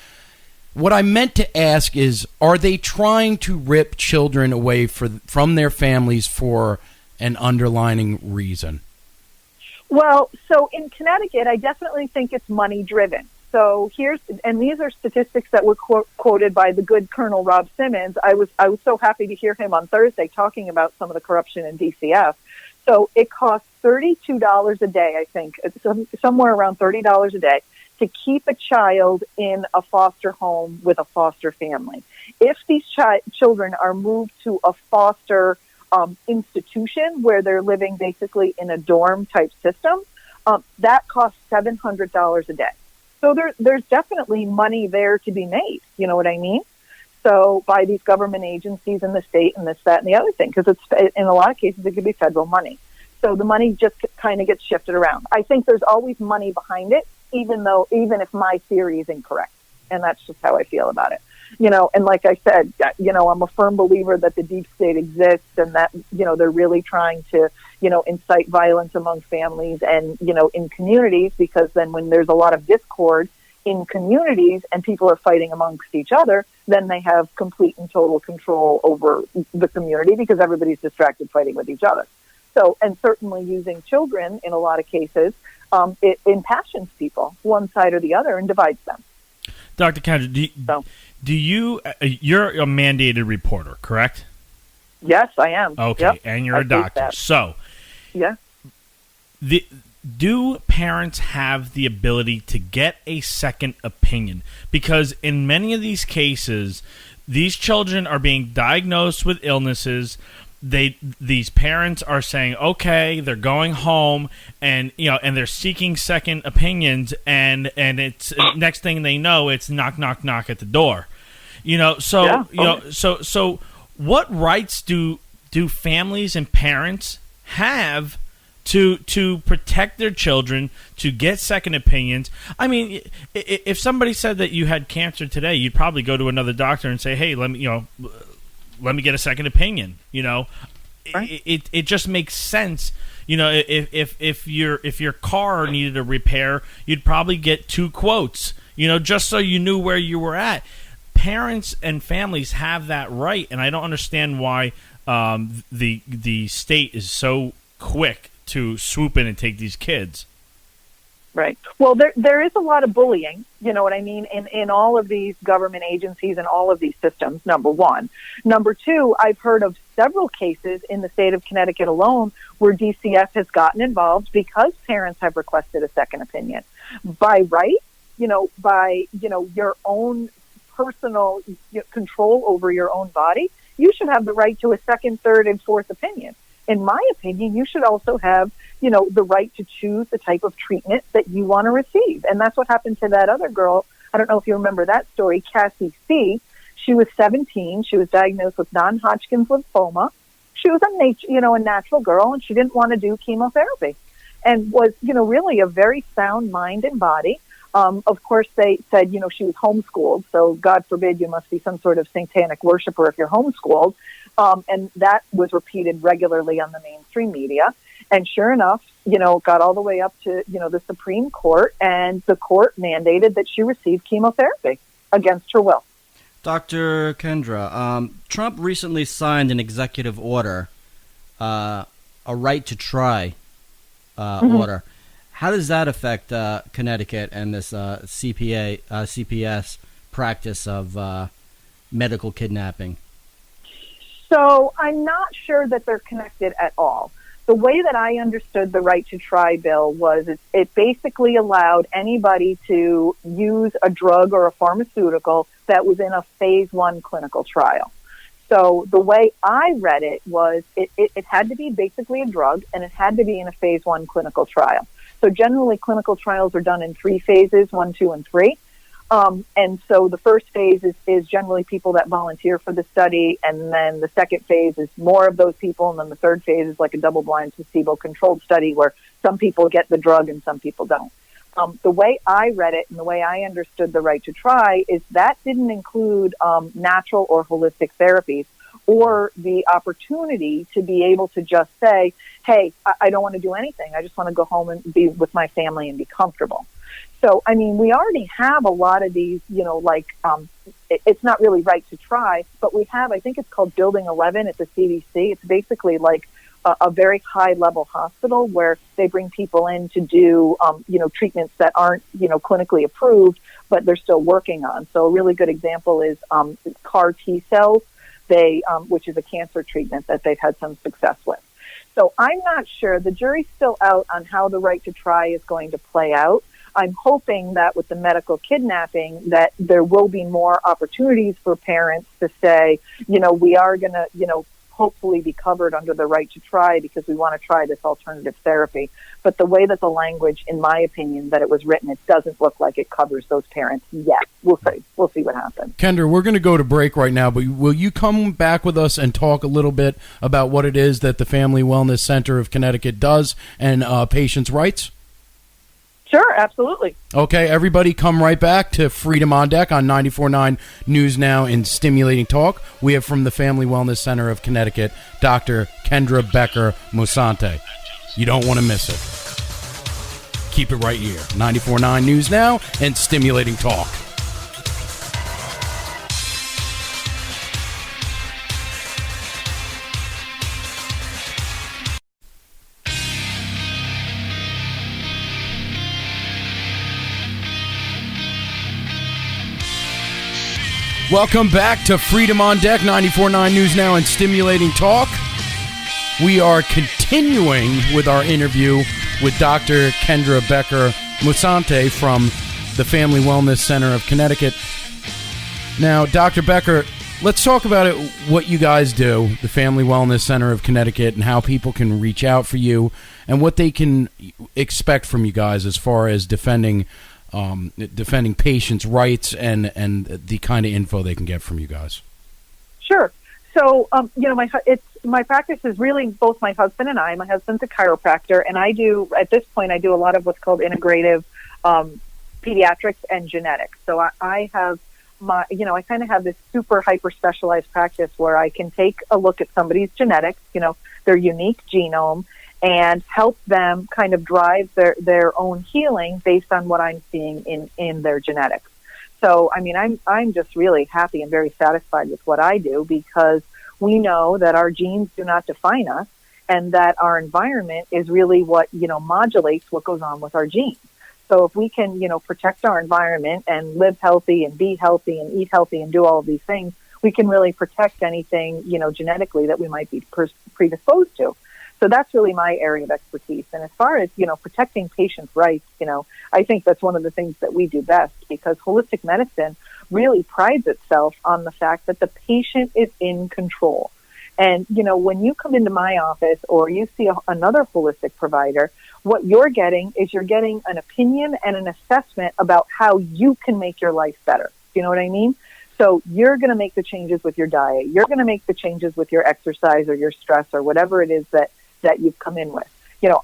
what I meant to ask is, are they trying to rip children away from their families for an underlying reason? Well, so in Connecticut, I definitely think it's money-driven. So these are statistics that were quoted by the good Colonel Rob Simmons. I was so happy to hear him on Thursday talking about some of the corruption in DCF. So it costs $32 a day, I think, somewhere around $30 a day, to keep a child in a foster home with a foster family. If these children are moved to a foster institution where they're living basically in a dorm-type system, that costs $700 a day. So there's definitely money there to be made. You know what I mean? So by these government agencies in the state and this, that, and the other thing, because it's in a lot of cases it could be federal money. So the money just kind of gets shifted around. I think there's always money behind it, even if my theory is incorrect, and that's just how I feel about it. And like I said, I'm a firm believer that the deep state exists, and that they're really trying to incite violence among families and in communities, because then when there's a lot of discord in communities and people are fighting amongst each other, then they have complete and total control over the community because everybody's distracted fighting with each other. So, and certainly using children in a lot of cases, it impassions people, one side or the other, and divides them. Dr. Kendra, you're a mandated reporter, correct? Yes, I am. Okay, Yep. and you're I a take doctor. that. So, Yeah. do parents have the ability to get a second opinion? Because in many of these cases, these children are being diagnosed with illnesses. These parents are saying, okay, they're going home, and and they're seeking second opinions, and it's next thing they know, it's knock knock knock at the door. So what rights do families and parents have to protect their children, to get second opinions? I mean, if somebody said that you had cancer today, you'd probably go to another doctor and say, hey, let me get a second opinion. Right. It just makes sense. If your car needed a repair, you'd probably get 2 quotes, just so you knew where you were at. Parents and families have that right, and I don't understand why the state is so quick to swoop in and take these kids. Right. Well, there is a lot of bullying, you know what I mean, in all of these government agencies and all of these systems, number one. Number two, I've heard of several cases in the state of Connecticut alone where DCF has gotten involved because parents have requested a second opinion. By right, by your own personal control over your own body, you should have the right to a second, third, and fourth opinion. In my opinion, you should also have, the right to choose the type of treatment that you want to receive. And that's what happened to that other girl. I don't know if you remember that story, Cassie C. She was 17. She was diagnosed with non-Hodgkin's lymphoma. She was a natural girl, and she didn't want to do chemotherapy and was, really a very sound mind and body. Of course, they said, she was homeschooled. So God forbid you must be some sort of satanic worshiper if you're homeschooled. And that was repeated regularly on the mainstream media. And sure enough, got all the way up to, the Supreme Court, and the court mandated that she receive chemotherapy against her will. Dr. Kendra, Trump recently signed an executive order, a right to try order. How does that affect Connecticut and this CPS practice of medical kidnapping? So I'm not sure that they're connected at all. The way that I understood the right to try bill was it basically allowed anybody to use a drug or a pharmaceutical that was in a phase 1 clinical trial. So the way I read it was it had to be basically a drug, and it had to be in a phase 1 clinical trial. So generally clinical trials are done in 3 phases, 1, 2, and 3. And so the first phase is generally people that volunteer for the study, and then the second phase is more of those people, and then the third phase is like a double-blind, placebo-controlled study where some people get the drug and some people don't. The way I read it and the way I understood the right to try is that didn't include natural or holistic therapies or the opportunity to be able to just say, hey, I don't want to do anything. I just want to go home and be with my family and be comfortable. So, I mean, we already have a lot of these, it's not really right to try, but we have, I think it's called Building 11 at the CDC. It's basically like a very high-level hospital where they bring people in to do, treatments that aren't, clinically approved, but they're still working on. So a really good example is CAR T cells, which is a cancer treatment that they've had some success with. So I'm not sure. The jury's still out on how the right to try is going to play out. I'm hoping that with the medical kidnapping that there will be more opportunities for parents to say, we are going to, hopefully be covered under the right to try because we want to try this alternative therapy. But the way that the language, in my opinion, that it was written, it doesn't look like it covers those parents yet. We'll see. We'll see what happens. Kendra, we're going to go to break right now, but will you come back with us and talk a little bit about what it is that the Family Wellness Center of Connecticut does and patients' rights? Sure, absolutely. Okay, everybody come right back to Freedom on Deck on 94.9 News Now in Stimulating Talk. We have from the Family Wellness Center of Connecticut, Dr. Kendra Becker-Musante. You don't want to miss it. Keep it right here. 94.9 News Now and Stimulating Talk. Welcome back to Freedom on Deck, 94.9 News Now and Stimulating Talk. We are continuing with our interview with Dr. Kendra Becker-Musante from the Family Wellness Center of Connecticut. Now, Dr. Becker, let's talk about it, what you guys do, the Family Wellness Center of Connecticut, and how people can reach out for you and what they can expect from you guys as far as defending patients' rights and the kind of info they can get from you guys. Sure. So, my practice is really both my husband and I. My husband's a chiropractor, and I do a lot of what's called integrative pediatrics and genetics. So I have I kind of have this super hyper specialized practice where I can take a look at somebody's genetics, their unique genome, and help them kind of drive their own healing based on what I'm seeing in their genetics. So, I'm just really happy and very satisfied with what I do, because we know that our genes do not define us, and that our environment is really what, modulates what goes on with our genes. So if we can, protect our environment and live healthy and be healthy and eat healthy and do all of these things, we can really protect anything, genetically that we might be predisposed to. So that's really my area of expertise. And as far as, protecting patients' rights, I think that's one of the things that we do best, because holistic medicine really prides itself on the fact that the patient is in control. And, when you come into my office or you see another holistic provider, what you're getting is an opinion and an assessment about how you can make your life better. You know what I mean? So you're going to make the changes with your diet. You're going to make the changes with your exercise or your stress or whatever it is that you've come in with.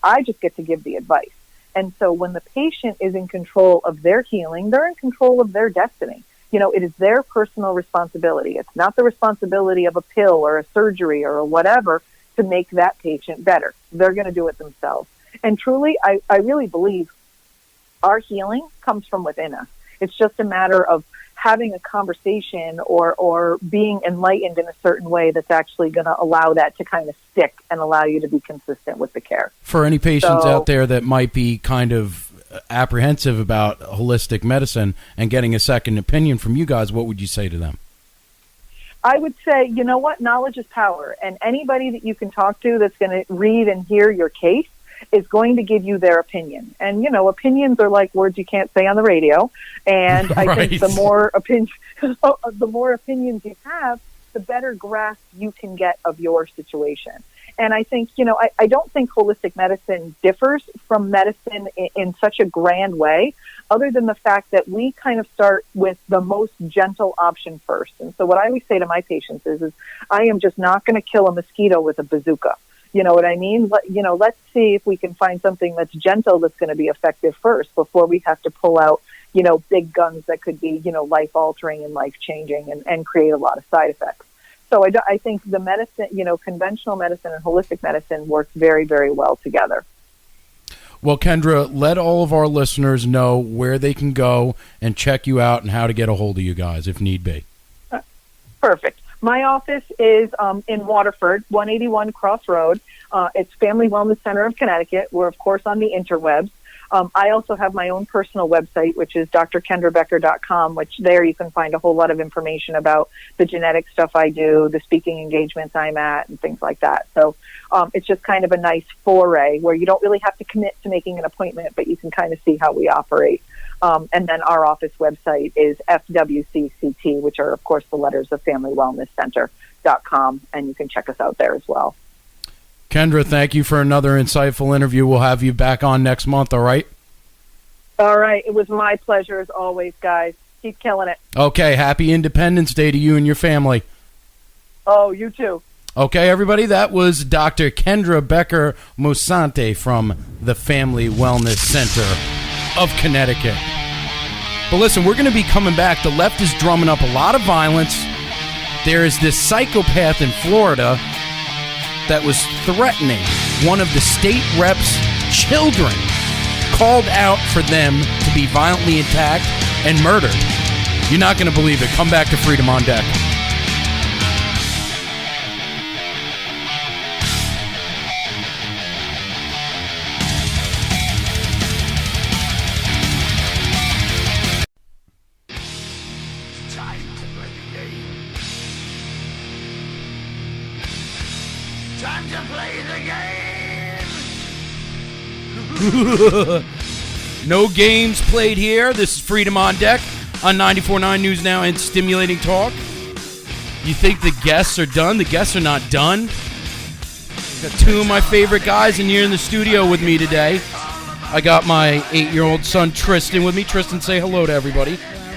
I just get to give the advice. And so when the patient is in control of their healing, they're in control of their destiny. It is their personal responsibility. It's not the responsibility of a pill or a surgery or whatever to make that patient better. They're going to do it themselves. And truly, I really believe our healing comes from within us. It's just a matter of having a conversation or being enlightened in a certain way that's actually going to allow that to kind of stick and allow you to be consistent with the care. For any patients out there that might be kind of apprehensive about holistic medicine and getting a second opinion from you guys, what would you say to them? I would say, you know what? Knowledge is power. And anybody that you can talk to that's going to read and hear your case is going to give you their opinion. And, opinions are like words you can't say on the radio. And I Right. think the more opinions you have, the better grasp you can get of your situation. And I think, I don't think holistic medicine differs from medicine in such a grand way, other than the fact that we kind of start with the most gentle option first. And so what I always say to my patients is I am just not going to kill a mosquito with a bazooka. You know what I mean? Let's see if we can find something that's gentle that's going to be effective first before we have to pull out, big guns that could be, life-altering and life-changing and create a lot of side effects. So I think the medicine, conventional medicine and holistic medicine work very, very well together. Well, Kendra, let all of our listeners know where they can go and check you out and how to get a hold of you guys if need be. Perfect. My office is in Waterford, 181 Cross Road. It's Family Wellness Center of Connecticut. We're, of course, on the interwebs. I also have my own personal website, which is drkendrabecker.com, which there you can find a whole lot of information about the genetic stuff I do, the speaking engagements I'm at, and things like that. So it's just kind of a nice foray where you don't really have to commit to making an appointment, but you can kind of see how we operate. And then our office website is FWCCT, which are, of course, the letters of FamilyWellnessCenter.com, and you can check us out there as well. Kendra, thank you for another insightful interview. We'll have you back on next month, all right? All right. It was my pleasure as always, guys. Keep killing it. Okay, happy Independence Day to you and your family. Oh, you too. Okay, everybody, that was Dr. Kendra Becker-Musante from the Family Wellness Center of Connecticut. But listen, we're going to be coming back. The left is drumming up a lot of violence. There is this psychopath in Florida that was threatening one of the state reps' children, called out for them to be violently attacked and murdered. You're not going to believe it. Come back to Freedom on Deck. Time to play the game. Time to play the game! No games played here. This is Freedom on Deck on 94.9 News Now and Stimulating Talk. You think the guests are done? The guests are not done. Got two of my favorite guys in here in the studio with me today. I got my 8-year-old son Tristan with me. Tristan, say hello to everybody. Hello.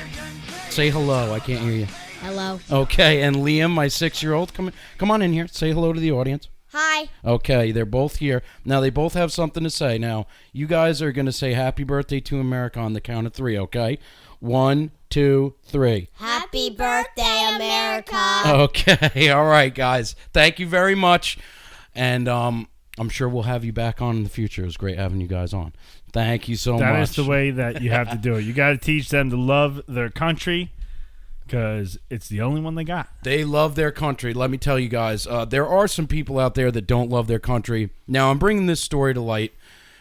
Say hello. I can't hear you. Hello. Okay, and Liam, my 6-year-old, come on in here. Say hello to the audience. Hi. Okay, they're both here. Now, they both have something to say. Now, you guys are going to say happy birthday to America on the count of 3, okay? 1, 2, 3. Happy birthday, America. Okay, all right, guys. Thank you very much. And I'm sure we'll have you back on in the future. It was great having you guys on. Thank you so much. That is the way that you have to do it. You got to teach them to love their country because it's the only one they got. They love their country. Let me tell you guys, there are some people out there that don't love their country. Now, I'm bringing this story to light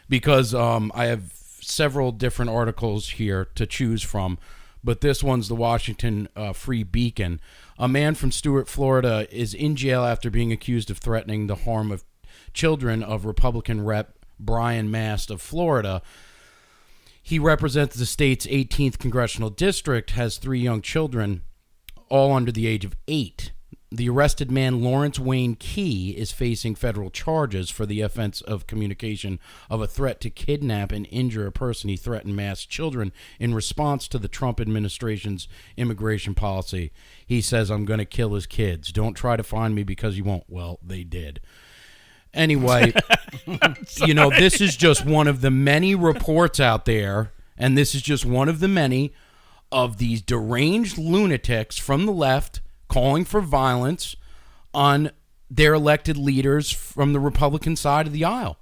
because I have several different articles here to choose from, but this one's the Washington Free Beacon. A man from Stuart, Florida, is in jail after being accused of threatening the harm of children of Republican Rep. Brian Mast of Florida. He represents the state's 18th congressional district, has 3 young children, all under the age of 8. The arrested man, Lawrence Wayne Key, is facing federal charges for the offense of communication of a threat to kidnap and injure a person. He threatened Mast's children in response to the Trump administration's immigration policy. He says, "I'm going to kill his kids. Don't try to find me because you won't." Well, they did. Anyway, you know, this is just one of the many reports out there, and this is just one of the many of these deranged lunatics from the left calling for violence on their elected leaders from the Republican side of the aisle.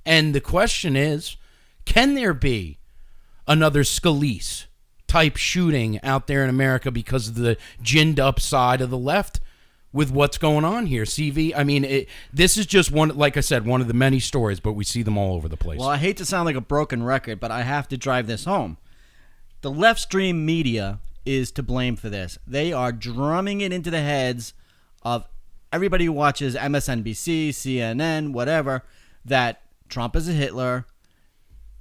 And the question is, can there be another Scalise type shooting out there in America because of the ginned up side of the left with what's going on here? CV, I mean, this is just one, like I said, one of the many stories, but we see them all over the place. Well, I hate to sound like a broken record, but I have to drive this home. The left stream media is to blame for this. They are drumming it into the heads of everybody who watches MSNBC, CNN, whatever, that Trump is a Hitler,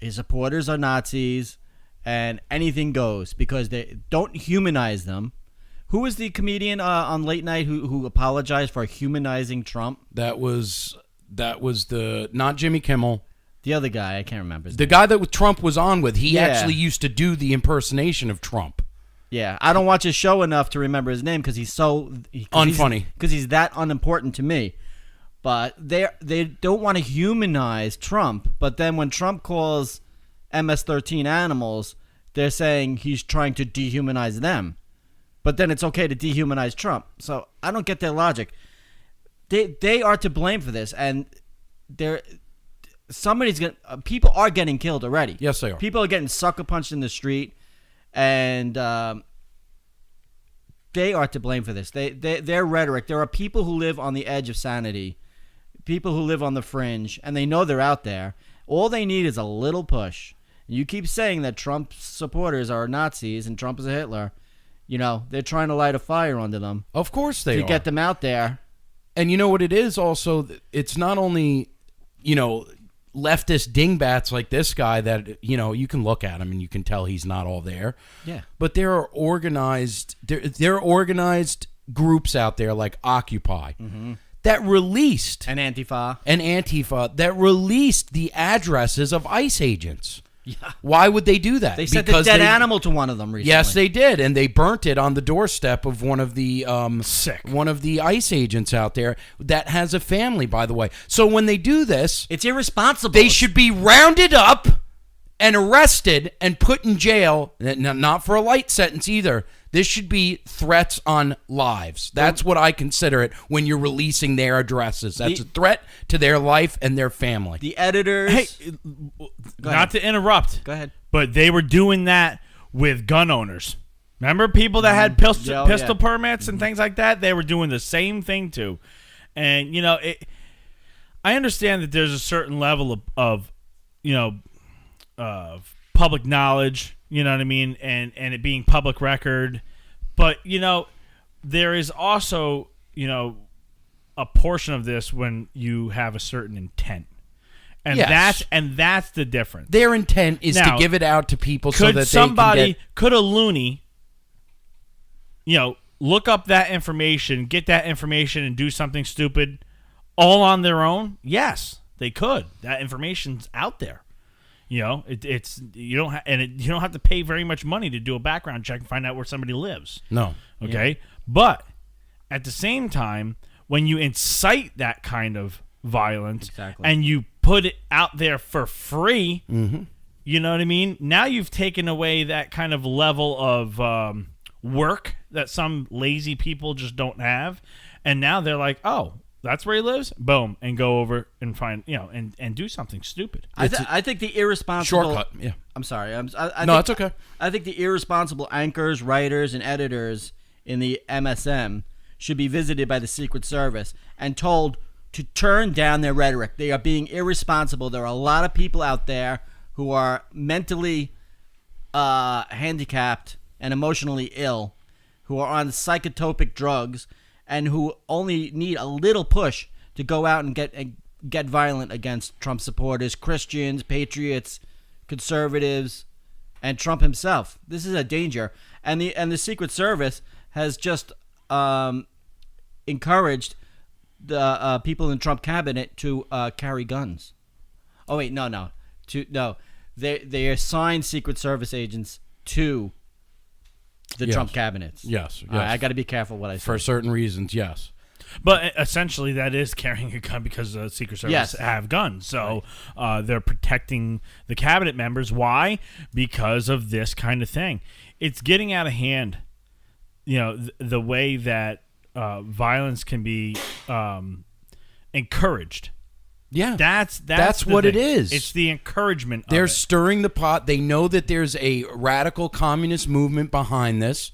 his supporters are Nazis, and anything goes because they don't humanize them. Who was the comedian on late night who apologized for humanizing Trump? That was the not Jimmy Kimmel. The other guy, I can't remember his The name. guy that Trump was on with. He Yeah. actually used to do the impersonation of Trump. Yeah, I don't watch his show enough to remember his name because he's so Unfunny. Because he's that unimportant to me. But they don't want to humanize Trump. But then when Trump calls MS-13 animals, they're saying he's trying to dehumanize them. But then it's okay to dehumanize Trump. So I don't get their logic. They are to blame for this, and people are getting killed already. Yes, they are. People are getting sucker punched in the street, and they are to blame for this. Their rhetoric. There are people who live on the edge of sanity, people who live on the fringe, and they know they're out there. All they need is a little push. You keep saying that Trump supporters are Nazis and Trump is a Hitler. You know, they're trying to light a fire under them. Of course they to are. get them out there. And you know what it is also? It's not only, you know, leftist dingbats like this guy that, you know, you can look at him and you can tell he's not all there. Yeah. But there are organized groups out there like Occupy that released And Antifa. that released the addresses of ICE agents. Yeah. Why would they do that? They sent a dead animal to one of them recently. Yes, they did, and they burnt it on the doorstep of one of the Sick. one of the ICE agents out there that has a family, by the way. So when they do this, It's irresponsible. they should be rounded up and arrested and put in jail. Not for a light sentence either. This should be threats on lives. That's what I consider it when you're releasing their addresses. That's a threat to their life and their family. The editors. Hey, Go not ahead. to interrupt. Go ahead. But they were doing that with gun owners. Remember people that had pistol Yeah. permits and things like that? They were doing the same thing too. And, you know, I understand that there's a certain level of public knowledge, you know what I mean, and it being public record. But, you know, there is also, you know, a portion of this when you have a certain intent. And Yes. that's the difference. Their intent is Now, to give it out to people so Could that somebody, they can get... could a loony, look up that information, get that information, and do something stupid all on their own? Yes, they could. That information's out there. You don't have to pay very much money to do a background check and find out where somebody lives. No. Okay, but at the same time, when you incite that kind of violence Exactly. and you put it out there for free, you know what I mean? Now you've taken away that kind of level of work that some lazy people just don't have, and now they're like, oh, that's where he lives? Boom, and go over and find, and do something stupid. I think the irresponsible Shortcut, yeah. I'm sorry. I No, think, it's okay. I think the irresponsible anchors, writers, and editors in the MSM should be visited by the Secret Service and told to turn down their rhetoric. They are being irresponsible. There are a lot of people out there who are mentally handicapped and emotionally ill, who are on psychotropic drugs, and who only need a little push to go out and get violent against Trump supporters, Christians, patriots, conservatives, and Trump himself. This is a danger, and the Secret Service has just encouraged the people in the Trump cabinet to carry guns. Oh wait, no. They assigned Secret Service agents to the Yes. Trump cabinets. Yes. I got to be careful what I say. For certain reasons, yes. But essentially, that is carrying a gun because the Secret Service Yes. have guns. So they're protecting the cabinet members. Why? Because of this kind of thing. It's getting out of hand. The way that violence can be encouraged. Yeah. That's the what it thing. is. It's the encouragement They're of it. stirring the pot. They know that there's a radical communist movement behind this,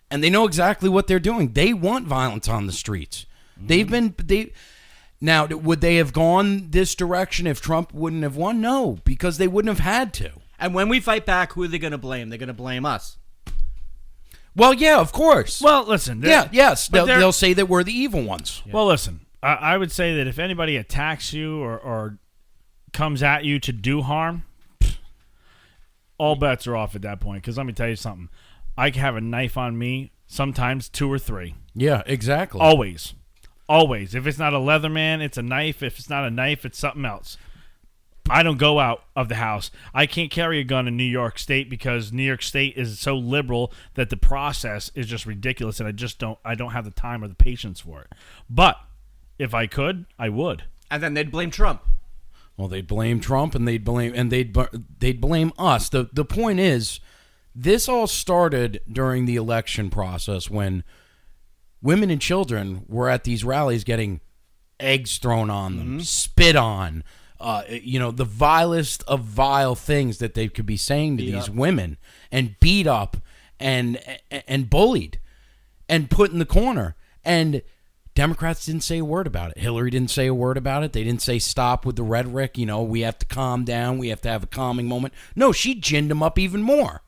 and they know exactly what they're doing. They want violence on the streets. Now, would they have gone this direction if Trump wouldn't have won? No, because they wouldn't have had to. And when we fight back, who are they going to blame? They're going to blame us. Well, yeah, of course. Well, listen. Yes. but They'll say that we're the evil ones. Well, listen. I would say that if anybody attacks you or comes at you to do harm, all bets are off at that point. Because let me tell you something. I can have a knife on me, sometimes 2 or 3. Yeah, exactly. Always. If it's not a Leatherman, it's a knife. If it's not a knife, it's something else. I don't go out of the house. I can't carry a gun in New York State because New York State is so liberal that the process is just ridiculous, and I don't have the time or the patience for it. But if I could, I would. And then they'd blame Trump. Well, they'd blame Trump, and they'd blame us. The point is, this all started during the election process when women and children were at these rallies getting eggs thrown on them, spit on, the vilest of vile things that they could be saying to these women, and beat up and bullied and put in the corner. And Democrats didn't say a word about it. Hillary didn't say a word about it. They didn't say stop with the rhetoric. We have to calm down. We have to have a calming moment. No, she ginned them up even more.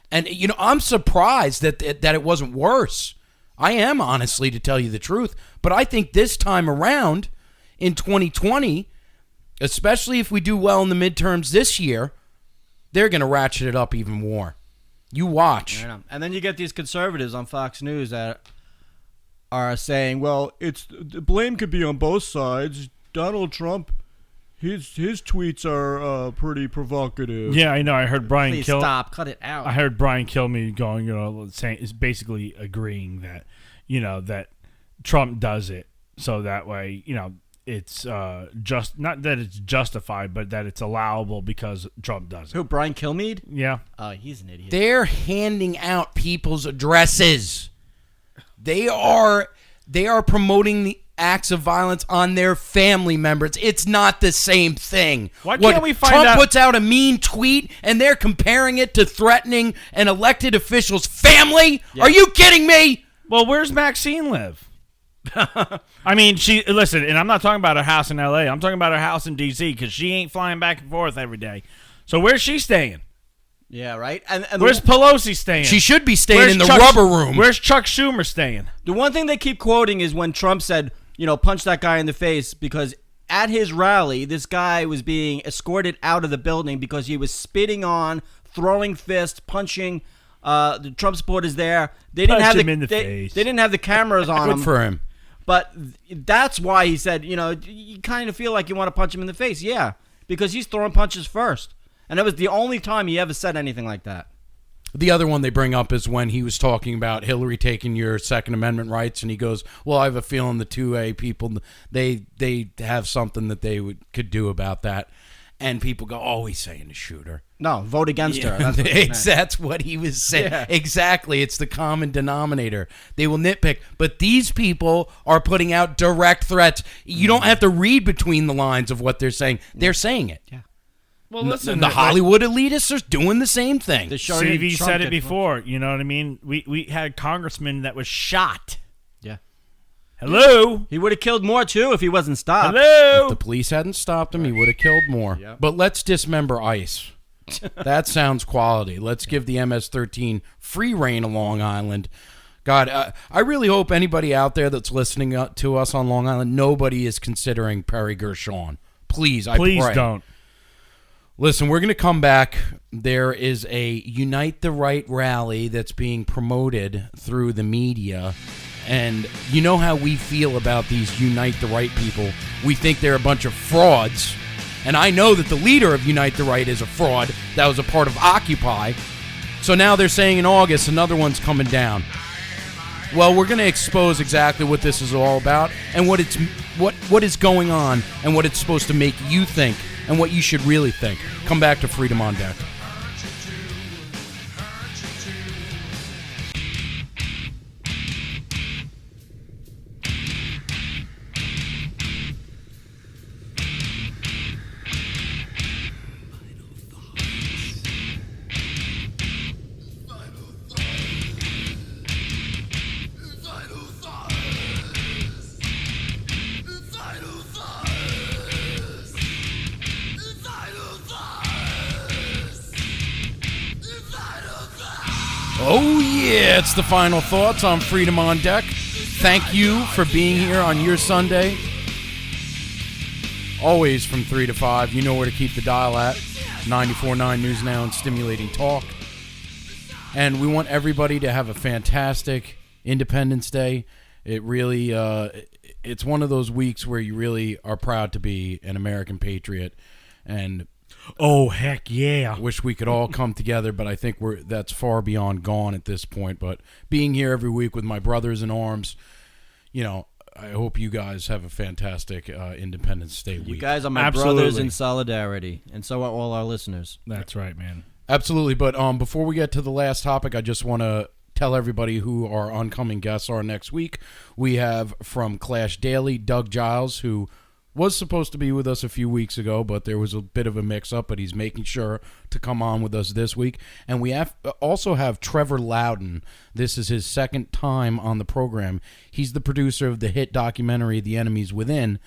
And, I'm surprised that it wasn't worse. I am, honestly, to tell you the truth. But I think this time around, in 2020, especially if we do well in the midterms this year, they're going to ratchet it up even more. You watch. I know. And then you get these conservatives on Fox News that are saying, well, the blame could be on both sides. Donald Trump, his tweets are pretty provocative. Yeah, I know. I heard Brian Please Kill. stop. Cut it out. I heard Brian Kilmeade going, saying is basically agreeing that, that Trump does it so that way, it's just not that it's justified, but that it's allowable because Trump does it. Who, Brian Kilmeade? Yeah. Oh, he's an idiot. They're handing out people's addresses. They are promoting the acts of violence on their family members. It's not the same thing. Why can't we find Trump out? puts out a mean tweet and they're comparing it to threatening an elected official's family? Yeah. Are you kidding me? Well, where's Maxine live? I mean, listen, and I'm not talking about her house in L.A. I'm talking about her house in D.C. because she ain't flying back and forth every day. So where's she staying? Yeah, right? And Where's Pelosi staying? She should be staying Where's in the Chuck- rubber room. Where's Chuck Schumer staying? the one thing they keep quoting is when Trump said, punch that guy in the face because at his rally, this guy was being escorted out of the building because he was spitting on, throwing fists, punching the Trump supporters there. They didn't Punch have him in the face. They didn't have the cameras on him. Good for him. But that's why he said, you kind of feel like you want to punch him in the face. Yeah, because he's throwing punches first. And that was the only time he ever said anything like that. The other one they bring up is when he was talking about Hillary taking your Second Amendment rights, and he goes, well, I have a feeling the 2A people, they have something that they could do about that. And people go, oh, he's saying to shoot her. No, vote against her. That's what he meant. That's what he was saying. Yeah. Exactly. It's the common denominator. They will nitpick. But these people are putting out direct threats. You don't have to read between the lines of what they're saying. They're saying it. Yeah. Well, listen, the Hollywood elitists are doing the same thing. CV said it before. You know what I mean? We had a congressman that was shot. Yeah. Hello? He would have killed more, too, if he wasn't stopped. Hello? If the police hadn't stopped him, he would have killed more. Yep. But let's dismember ICE. That sounds quality. Let's give the MS-13 free reign of Long Island. God, I really hope anybody out there that's listening to us on Long Island, nobody is considering Perry Gershon. Please, I pray. Please don't. Listen, we're going to come back. There is a Unite the Right rally that's being promoted through the media. And you know how we feel about these Unite the Right people. We think they're a bunch of frauds. And I know that the leader of Unite the Right is a fraud that was a part of Occupy. So now they're saying in August another one's coming down. Well, we're going to expose exactly what this is all about and what is going on and what it's supposed to make you think and what you should really think. Come back to Freedom on Deck. Oh, yeah, it's the final thoughts on Freedom on Deck. Thank you for being here on your Sunday. Always from 3 to 5. You know where to keep the dial at. 94.9 News Now and Stimulating Talk. And we want everybody to have a fantastic Independence Day. It really, it's one of those weeks where you really are proud to be an American patriot. And oh, heck yeah. wish we could all come together, but I think that's far beyond gone at this point. But being here every week with my brothers in arms, I hope you guys have a fantastic Independence Day week. You guys are my Absolutely. brothers in solidarity, and so are all our listeners. That's right, man. Absolutely. But before we get to the last topic, I just want to tell everybody who our oncoming guests are next week. We have from Clash Daily, Doug Giles, who was supposed to be with us a few weeks ago, but there was a bit of a mix-up, but he's making sure to come on with us this week. And we also have Trevor Loudon. This is his second time on the program. He's the producer of the hit documentary The Enemies Within.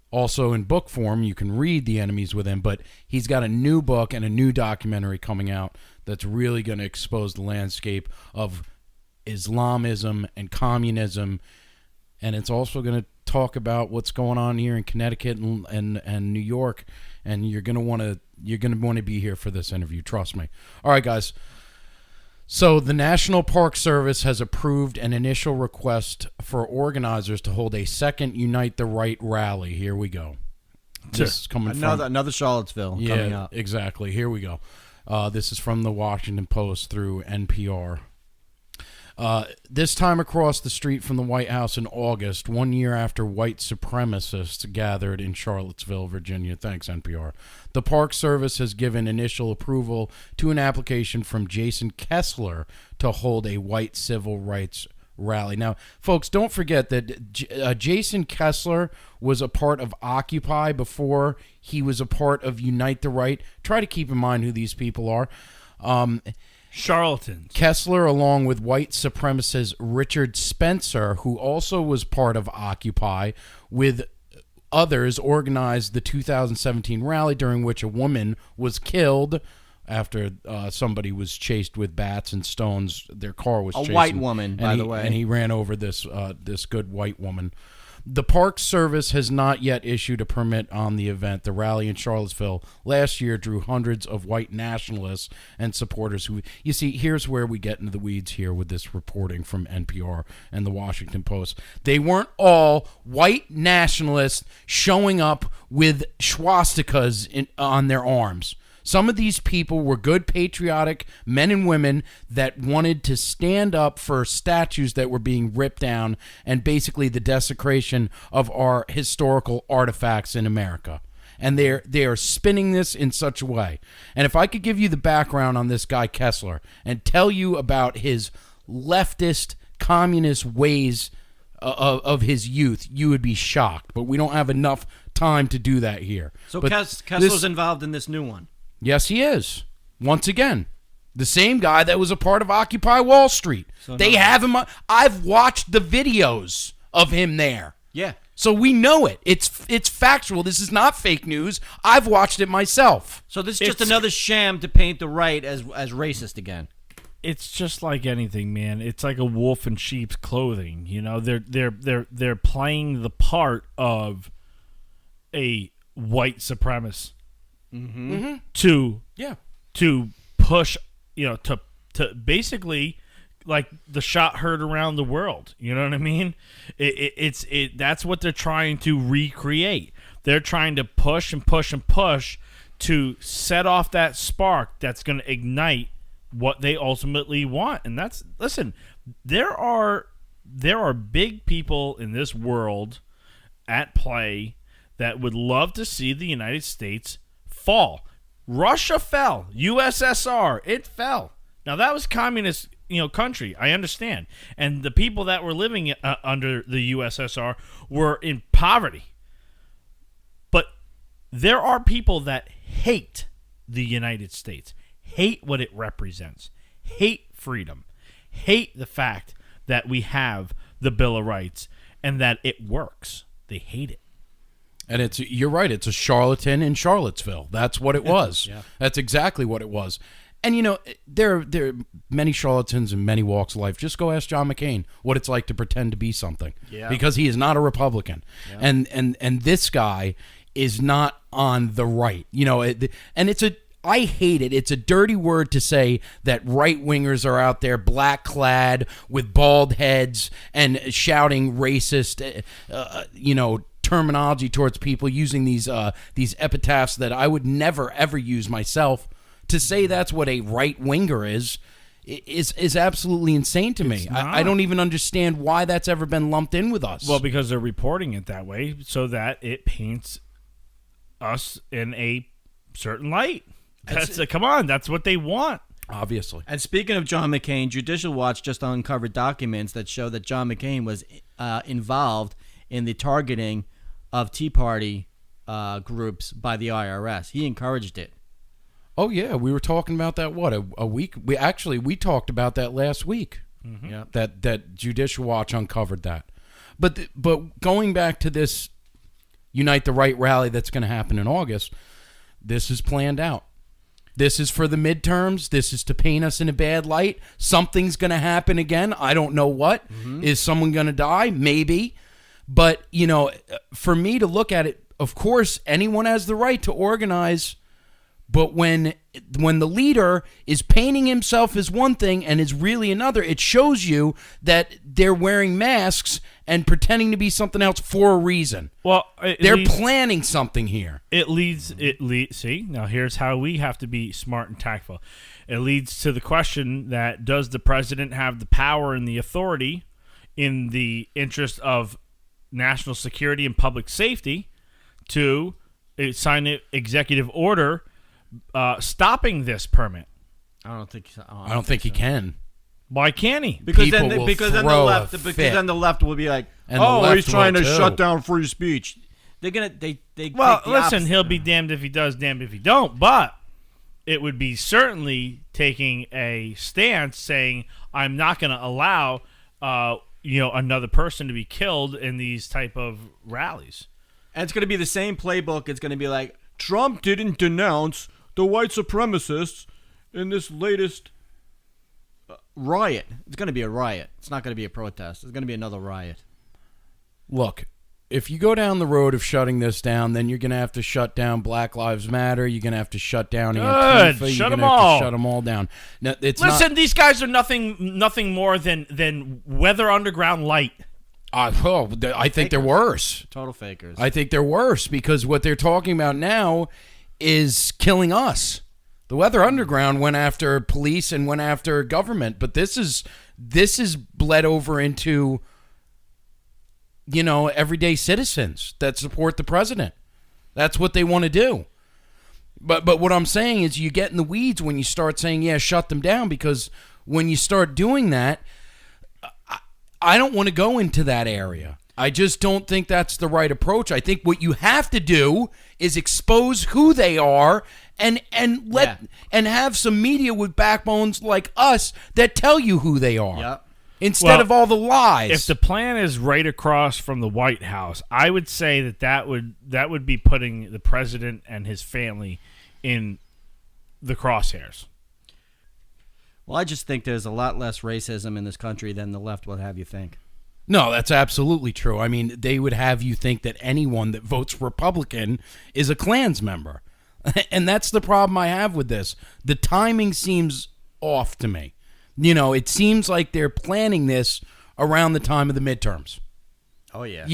Also in book form, you can read The Enemies Within, but he's got a new book and a new documentary coming out that's really going to expose the landscape of Islamism and communism, and it's also going to talk about what's going on here in Connecticut and New York, and you're going to want to be here for this interview, trust me. All right, guys. So the National Park Service has approved an initial request for organizers to hold a second Unite the Right rally. Here we go. This is coming from Another Charlottesville coming up. Exactly. Here we go. This is from the Washington Post through NPR. This time across the street from the White House in August, 1 year after white supremacists gathered in Charlottesville, Virginia. Thanks, NPR. The Park Service has given initial approval to an application from Jason Kessler to hold a white civil rights rally. Now, folks, don't forget that Jason Kessler was a part of Occupy before he was a part of Unite the Right. Try to keep in mind who these people are. Charlatans. Kessler, along with white supremacist Richard Spencer, who also was part of Occupy, with others, organized the 2017 rally during which a woman was killed after somebody was chased with bats and stones. Their car was chasing. A white woman, by the way. And he ran over this good white woman. The Park Service has not yet issued a permit on the event. The rally in Charlottesville last year drew hundreds of white nationalists and supporters who, you see, here's where we get into the weeds here with this reporting from NPR and the Washington Post. They weren't all white nationalists showing up with swastikas on their arms. Some of these people were good, patriotic men and women that wanted to stand up for statues that were being ripped down and basically the desecration of our historical artifacts in America. And they are spinning this in such a way. And if I could give you the background on this guy Kessler and tell you about his leftist, communist ways of his youth, you would be shocked. But we don't have enough time to do that here. So but Kessler's involved in this new one. Yes, he is. Once again, the same guy that was a part of Occupy Wall Street. So they have him. I've watched the videos of him there. Yeah. So we know it. It's factual. This is not fake news. I've watched it myself. So this is just another sham to paint the right as racist again. It's just like anything, man. It's like a wolf in sheep's clothing. You know, they're playing the part of a white supremacist. Mm-hmm. To push, you know, to basically like the shot heard around the world. You know what I mean? That's what they're trying to recreate. They're trying to push and push and push to set off that spark that's going to ignite what they ultimately want. And that's, listen, there are big people in this world at play that would love to see the United States fall. Russia fell. USSR, it fell. Now that was communist, country. I understand. And the people that were living under the USSR were in poverty. But there are people that hate the United States, hate what it represents, hate freedom, hate the fact that we have the Bill of Rights and that it works. They hate it. And you're right, it's a charlatan in Charlottesville. That's what it was. Yeah. That's exactly what it was. And, there are many charlatans in many walks of life. Just go ask John McCain what it's like to pretend to be something. Yeah. Because he is not a Republican. Yeah. And this guy is not on the right. I hate it. It's a dirty word to say that right-wingers are out there black-clad with bald heads and shouting racist, terminology towards people, using these epitaphs that I would never, ever use myself. To say that's what a right-winger is absolutely insane to me. I don't even understand why that's ever been lumped in with us. Well, because they're reporting it that way so that it paints us in a certain light. Come on, that's what they want. Obviously. And speaking of John McCain, Judicial Watch just uncovered documents that show that John McCain was involved in the targeting of Tea Party groups by the IRS. He encouraged it. Oh yeah, we were talking about that. What a week? We talked about that last week. Mm-hmm. Yeah. That Judicial Watch uncovered that. But going back to this Unite the Right rally that's going to happen in August, this is planned out. This is for the midterms. This is to paint us in a bad light. Something's going to happen again. I don't know what. Mm-hmm. Is someone going to die? Maybe. But, for me to look at it, of course, anyone has the right to organize. But when the leader is painting himself as one thing and is really another, it shows you that they're wearing masks and pretending to be something else for a reason. Well, they're planning something here. It leads. See, now here's how we have to be smart and tactful. It leads to the question that does the president have the power and the authority in the interest of national security and public safety to sign an executive order stopping this permit? I don't think so. I don't think he can. Why can't he? Because then the left will be like, he's trying to shut down free speech. They're gonna listen, he'll be damned if he does, damned if he don't. But it would be certainly taking a stance saying, I'm not going to allow another person to be killed in these type of rallies. And it's going to be the same playbook. It's going to be like, Trump didn't denounce the white supremacists in this latest riot. It's going to be a riot. It's not going to be a protest. It's going to be another riot. Look, if you go down the road of shutting this down, then you're going to have to shut down Black Lives Matter. You're going to have to shut down Antifa. Shut You're them gonna have all. to shut them all down. Now, Listen, these guys are nothing more than Weather Underground light. I think they're worse. Total fakers. I think they're worse because what they're talking about now is killing us. The Weather Underground went after police and went after government, but this is bled over into, everyday citizens that support the president. That's what they want to do. But what I'm saying is you get in the weeds when you start saying, yeah, shut them down, because when you start doing that, I don't want to go into that area. I just don't think that's the right approach. I think what you have to do is expose who they are and have some media with backbones like us that tell you who they are. Yep. Instead of all the lies. If the plan is right across from the White House, I would say that would be putting the president and his family in the crosshairs. Well, I just think there's a lot less racism in this country than the left would have you think. No, that's absolutely true. I mean, they would have you think that anyone that votes Republican is a Klans member. And that's the problem I have with this. The timing seems off to me. It seems like they're planning this around the time of the midterms. Oh, yeah.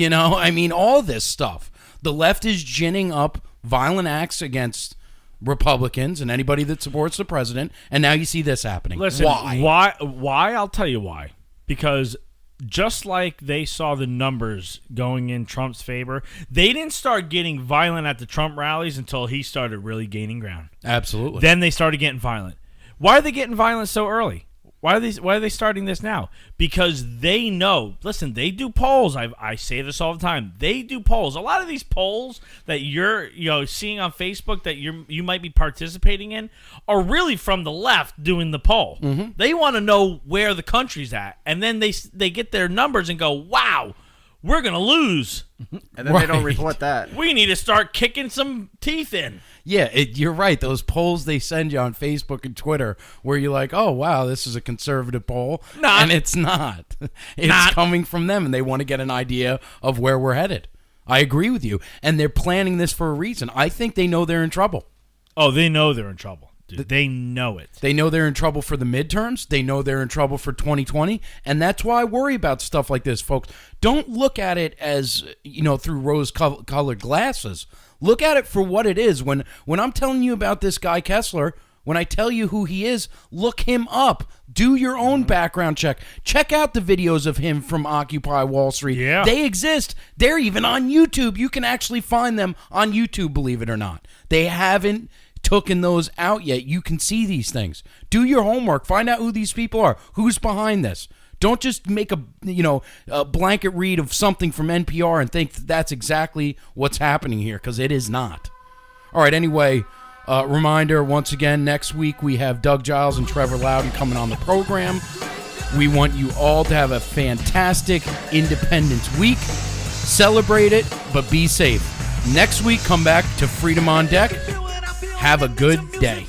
All this stuff. The left is ginning up violent acts against Republicans and anybody that supports the president, and now you see this happening. Listen, why? Why? I'll tell you why. Because just like they saw the numbers going in Trump's favor, they didn't start getting violent at the Trump rallies until he started really gaining ground. Absolutely. Then they started getting violent. Why are they getting violent so early? Why are they starting this now? Because they know. Listen, they do polls. I say this all the time. They do polls. A lot of these polls that you're seeing on Facebook that you might be participating in are really from the left doing the poll. Mm-hmm. They want to know where the country's at, and then they get their numbers and go, "Wow, we're gonna lose." And then they don't report that. We need to start kicking some teeth in. Yeah, you're right. Those polls they send you on Facebook and Twitter where you're like, oh, wow, this is a conservative poll. And it's not. It's coming from them, and they want to get an idea of where we're headed. I agree with you. And they're planning this for a reason. I think they know they're in trouble. Oh, they know they're in trouble. Dude, they know it. They know they're in trouble for the midterms. They know they're in trouble for 2020. And that's why I worry about stuff like this, folks. Don't look at it as, through rose-colored glasses. Look at it for what it is. When I'm telling you about this guy Kessler, when I tell you who he is, look him up. Do your own background check. Check out the videos of him from Occupy Wall Street. Yeah. They exist. They're even on YouTube. You can actually find them on YouTube, believe it or not. They haven't taken those out yet. You can see these things. Do your homework. Find out who these people are. Who's behind this. Don't just make a blanket read of something from NPR and think that's exactly what's happening here, because it is not. All right, anyway, reminder, once again, next week we have Doug Giles and Trevor Loudon coming on the program. We want you all to have a fantastic Independence Week. Celebrate it, but be safe. Next week, come back to Freedom on Deck. Have a good day.